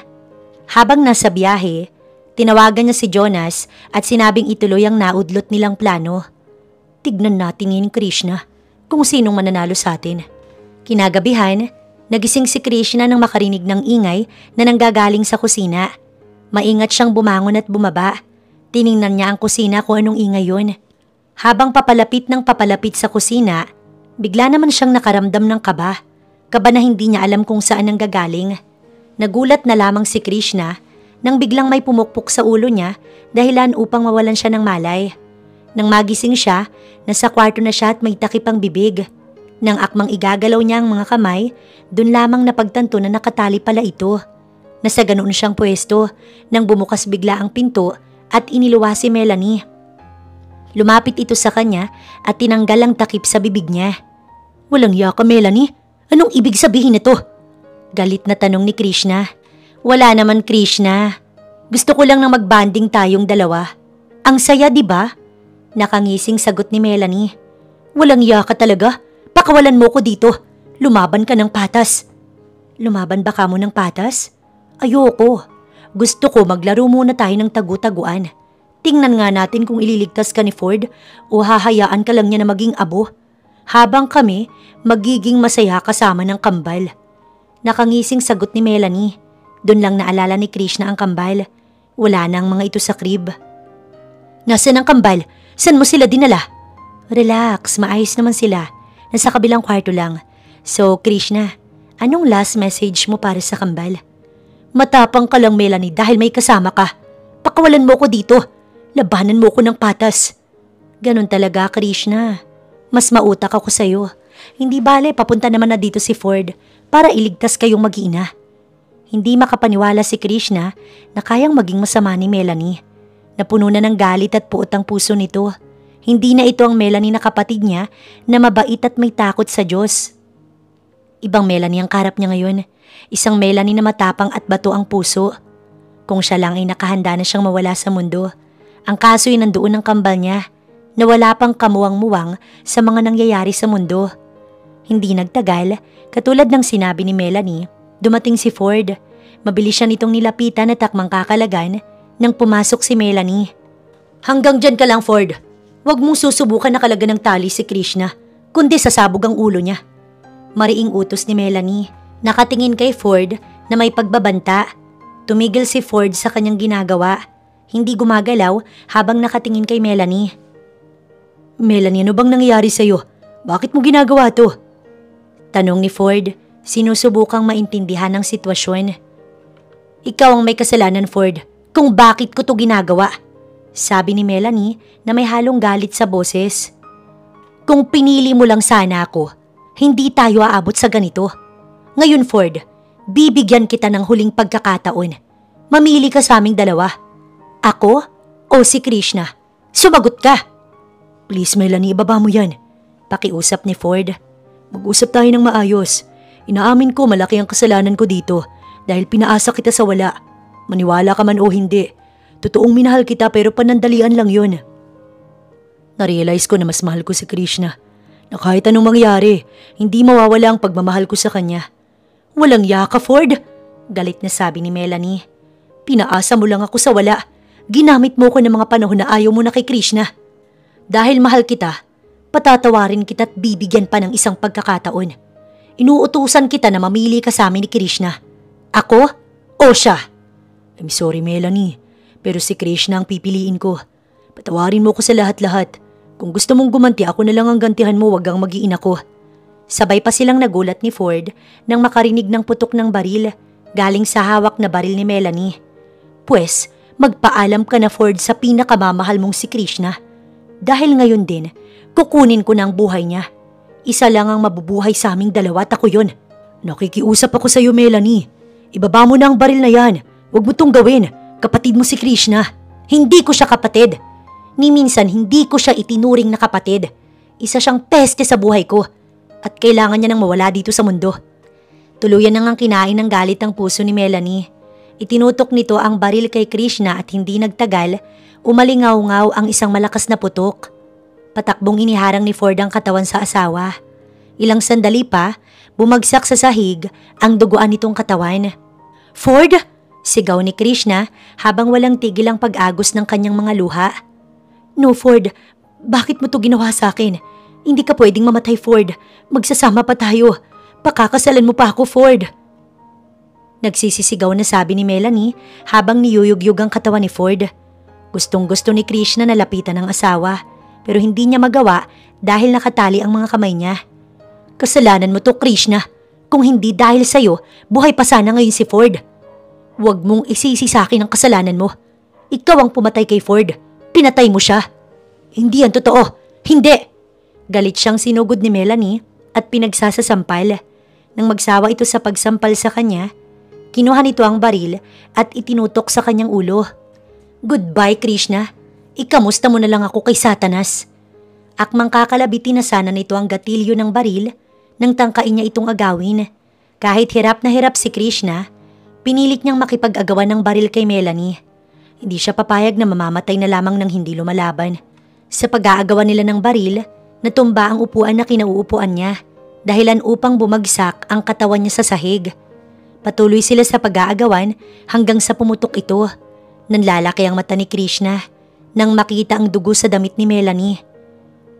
Habang nasa biyahe, tinawagan niya si Jonas at sinabing ituloy ang naudlot nilang plano. Tignan natin ngayon, Krishna, kung sinong mananalo sa atin. Kinagabihan, nagising si Krishna nang makarinig ng ingay na nanggagaling sa kusina. Maingat siyang bumangon at bumaba. Tiningnan niya ang kusina kung anong ingay yun. Habang papalapit sa kusina, bigla naman siyang nakaramdam ng kaba. Kaba na hindi niya alam kung saan nanggagaling. Nagulat na lamang si Krishna nang biglang may pumukpok sa ulo niya dahilan upang mawalan siya ng malay. Nang magising siya, nasa kwarto na siya at may takip ang bibig. Nang akmang igagalaw niya ang mga kamay, dun lamang napagtanto na nakatali pala ito. Nasa ganoon siyang pwesto nang bumukas bigla ang pinto at iniluwa si Melanie. Lumapit ito sa kanya at tinanggal ang takip sa bibig niya. Walang hiya ka, Melanie. Anong ibig sabihin nito? Galit na tanong ni Krishna. Wala naman, Krishna. Gusto ko lang na magbanding tayong dalawa. Ang saya, di ba? Nakangising sagot ni Melanie. Walang hiya ka talaga. Pakawalan mo ko dito. Lumaban ka ng patas. Lumaban ba ka mo ng patas? Ayoko. Gusto ko maglaro muna tayo ng tagu-taguan. Tingnan nga natin kung ililigtas ka ni Ford o hahayaan ka lang niya na maging abo. Habang kami, magiging masaya kasama ng kambal. Nakangising sagot ni Melanie. Doon lang naalala ni Krishna ang kambal. Wala na ang mga ito sa crib. Nasaan ang kambal? Saan mo sila dinala? Relax, maayos naman sila. Nasa kabilang kwarto lang. So, Krishna, anong last message mo para sa kambal? Matapang ka lang, Melanie, dahil may kasama ka. Pakawalan mo ko dito. Labanan mo ko ng patas. Ganon talaga, Krishna. Mas mautak ako sa'yo. Hindi bale, papunta naman na dito si Ford para iligtas kayong mag-ina. Hindi makapaniwala si Krishna na kayang maging masama ni Melanie. Napuno na ng galit at puot ang puso nito. Hindi na ito ang Melanie na kapatid niya na mabait at may takot sa Diyos. Ibang Melanie ang karap niya ngayon. Isang Melanie na matapang at bato ang puso. Kung siya lang ay nakahanda na siyang mawala sa mundo. Ang kaso'y nandoon ang kambal niya na wala pang kamuwang-muwang sa mga nangyayari sa mundo. Hindi nagtagal, katulad ng sinabi ni Melanie, dumating si Ford. Mabilis siya nitong nilapitan at takmang kakalagan nang pumasok si Melanie. Hanggang dyan ka lang, Ford. Huwag mong susubukan na kalagan ng tali si Krishna, kundi sasabog ang ulo niya. Mariing utos ni Melanie. Nakatingin kay Ford na may pagbabanta. Tumigil si Ford sa kanyang ginagawa. Hindi gumagalaw habang nakatingin kay Melanie. Melanie, ano bang nangyayari sa'yo? Bakit mo ginagawa to? Tanong ni Ford, sinusubukang maintindihan ang sitwasyon. Ikaw ang may kasalanan, Ford, kung bakit ko to ginagawa. Sabi ni Melanie na may halong galit sa boses. Kung pinili mo lang sana ako, hindi tayo aabot sa ganito. Ngayon, Ford, bibigyan kita ng huling pagkakataon. Mamili ka sa aming dalawa. Ako o si Krishna? Sumagot ka! Please, Melanie, ibaba mo yan. Pakiusap ni Ford. Mag-usap tayo ng maayos. Inaamin ko malaki ang kasalanan ko dito dahil pinaasa kita sa wala. Maniwala ka man o hindi. Totoong minahal kita pero panandalian lang yun. Narealize ko na mas mahal ko si Krishna. Na kahit anong mangyari, hindi mawawala ang pagmamahal ko sa kanya. Walang yaka, Ford! Galit na sabi ni Melanie. Pinaasa mo lang ako sa wala. Ginamit mo ko ng mga panahon na ayaw mo na kay Krishna. Dahil mahal kita, patatawarin kita at bibigyan pa ng isang pagkakataon. Inuutusan kita na mamili ka sa amin ni Krishna. Ako o siya? I'm sorry, Melanie, pero si Krishna ang pipiliin ko. Patawarin mo ko sa lahat-lahat. Kung gusto mong gumanti, ako na lang ang gantihan mo, wag ang mag-iin ako. Sabay pa silang nagulat ni Ford nang makarinig ng putok ng baril galing sa hawak na baril ni Melanie. Pwes, magpaalam ka na, Ford, sa pinakamamahal mong si Krishna. Dahil ngayon din, kukunin ko na ang buhay niya. Isa lang ang mabubuhay sa aming dalawa at ako yun. Nakikiusap ako sa iyo, Melanie. Ibaba mo na ang baril na yan. Huwag mo tong gawin. Kapatid mo si Krishna. Hindi ko siya kapatid. Ni minsan hindi ko siya itinuring na kapatid. Isa siyang peste sa buhay ko. At kailangan niya nang mawala dito sa mundo. Tuluyan nang ang kinain ng galit ang puso ni Melanie. Itinutok nito ang baril kay Krishna at hindi nagtagal, umalingaw-ngaw ang isang malakas na putok. Patakbong iniharang ni Ford ang katawan sa asawa. Ilang sandali pa, bumagsak sa sahig ang duguan nitong katawan. "Ford!" sigaw ni Krishna habang walang tigil ang pag-agos ng kanyang mga luha. "No, Ford. Bakit mo to ginawa sa akin? Hindi ka pwedeng mamatay, Ford. Magsasama pa tayo. Pakakasalan mo pa ako, Ford." Nagsisisigaw na sabi ni Melanie habang niyuyugyug ang katawan ni Ford. Gustong-gusto ni Krishna na lapitan ng asawa pero hindi niya magawa dahil nakatali ang mga kamay niya. "Kasalanan mo to, Krishna. Kung hindi dahil sa'yo, buhay pa sana ngayon si Ford. Huwag mong isisi sa akin ang kasalanan mo. Ikaw ang pumatay kay Ford. Pinatay mo siya." "Hindi yan totoo. Hindi!" Galit siyang sinugod ni Melanie at pinagsasasampal. Nang magsawa ito sa pagsampal sa kanya, kinuha nito ang baril at itinutok sa kanyang ulo. "Goodbye, Krishna. Ikamusta mo na lang ako kay Satanas." Akmang kakalabitin na sana nito ang gatilyo ng baril nang tangkain niya itong agawin. Kahit hirap na hirap si Krishna, pinilit niyang makipag-agawan ng baril kay Melanie. Hindi siya papayag na mamamatay na lamang nang hindi lumalaban. Sa pag-aagawan nila ng baril, natumba ang upuan na kinauupuan niya, dahilan upang bumagsak ang katawan niya sa sahig. Patuloy sila sa pag-aagawan hanggang sa pumutok ito. Nanlalaki ang mata ni Krishna nang makita ang dugo sa damit ni Melanie.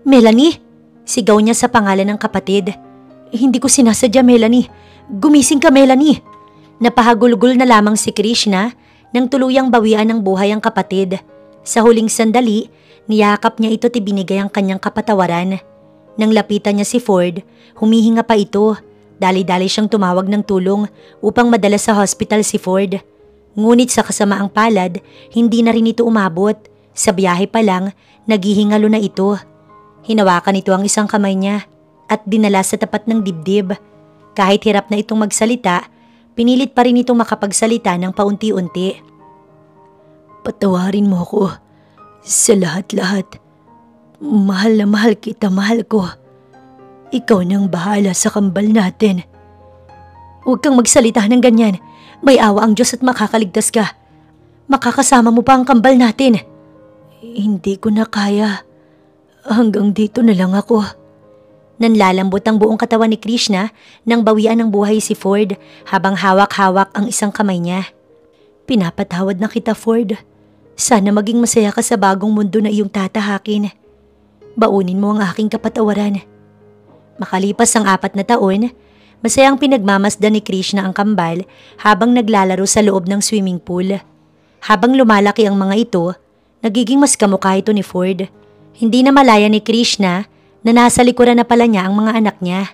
"Melanie!" sigaw niya sa pangalan ng kapatid. "Hindi ko sinasadya, Melanie. Gumising ka, Melanie." Napahagulgol na lamang si Krishna nang tuluyang bawian ng buhay ang kapatid. Sa huling sandali, niyakap niya ito at ibinigay ang kanyang kapatawaran. Nang lapitan niya si Ford, humihinga pa ito. Dali-dali siyang tumawag ng tulong upang madala sa hospital si Ford. Ngunit sa kasamaang palad, hindi na rin ito umabot. Sa biyahe pa lang, naghihingalo na ito. Hinawakan nito ang isang kamay niya at dinala sa tapat ng dibdib. Kahit hirap na itong magsalita, pinilit pa rin itong makapagsalita ng paunti-unti. "Patawarin mo ako sa lahat-lahat. Mahal na mahal kita, mahal ko. Ikaw nang bahala sa kambal natin." "Huwag kang magsalita ng ganyan. May awa ang Diyos at makakaligtas ka. Makakasama mo pa ang kambal natin." "Hindi ko na kaya. Hanggang dito na lang ako." Nanlalambot ang buong katawan ni Krishna nang bawian ng buhay si Ford habang hawak-hawak ang isang kamay niya. "Pinapatawad na kita, Ford. Sana maging masaya ka sa bagong mundo na iyong tatahakin. Baunin mo ang aking kapatawaran." Makalipas ang 4 na taon, masayang pinagmamasdan ni Krishna ang kambal habang naglalaro sa loob ng swimming pool. Habang lumalaki ang mga ito, nagiging mas kamukha ito ni Ford. Hindi na malaya ni Krishna na nasa likuran na pala niya ang mga anak niya.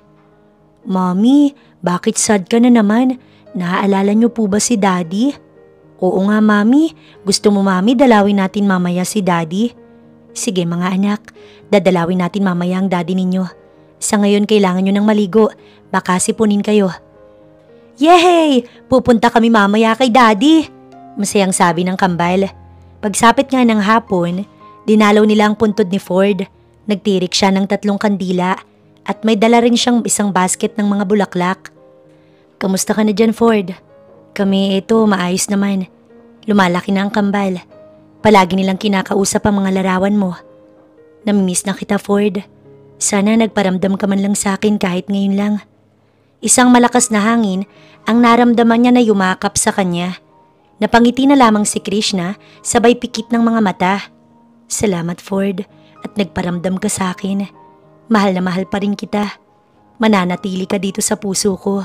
"Mommy, bakit sad ka na naman? Naaalala niyo po ba si Daddy?" "Oo nga, Mommy. Gusto mo, Mommy, dalawin natin mamaya si Daddy?" "Sige mga anak, dadalawin natin mamaya ang Daddy ninyo. Sa ngayon kailangan nyo ng maligo, baka sipunin kayo." "Yehey! Pupunta kami mamaya kay Daddy!" masayang sabi ng kambal. Pagsapit nga ng hapon, dinalaw nila ang puntod ni Ford. Nagtirik siya ng 3 kandila at may dala rin siyang isang basket ng mga bulaklak. "Kamusta ka na dyan, Ford?" "Kami ito, maayos naman. Lumalaki na ang kambal. Palagi nilang kinakausap ang mga larawan mo. Namimiss na kita, Ford. Sana nagparamdam ka man lang sa akin kahit ngayon lang." Isang malakas na hangin ang naramdaman niya na yumakap sa kanya. Napangiti na lamang si Krishna sabay pikit ng mga mata. "Salamat, Ford, at nagparamdam ka sa akin. Mahal na mahal pa rin kita. Mananatili ka dito sa puso ko."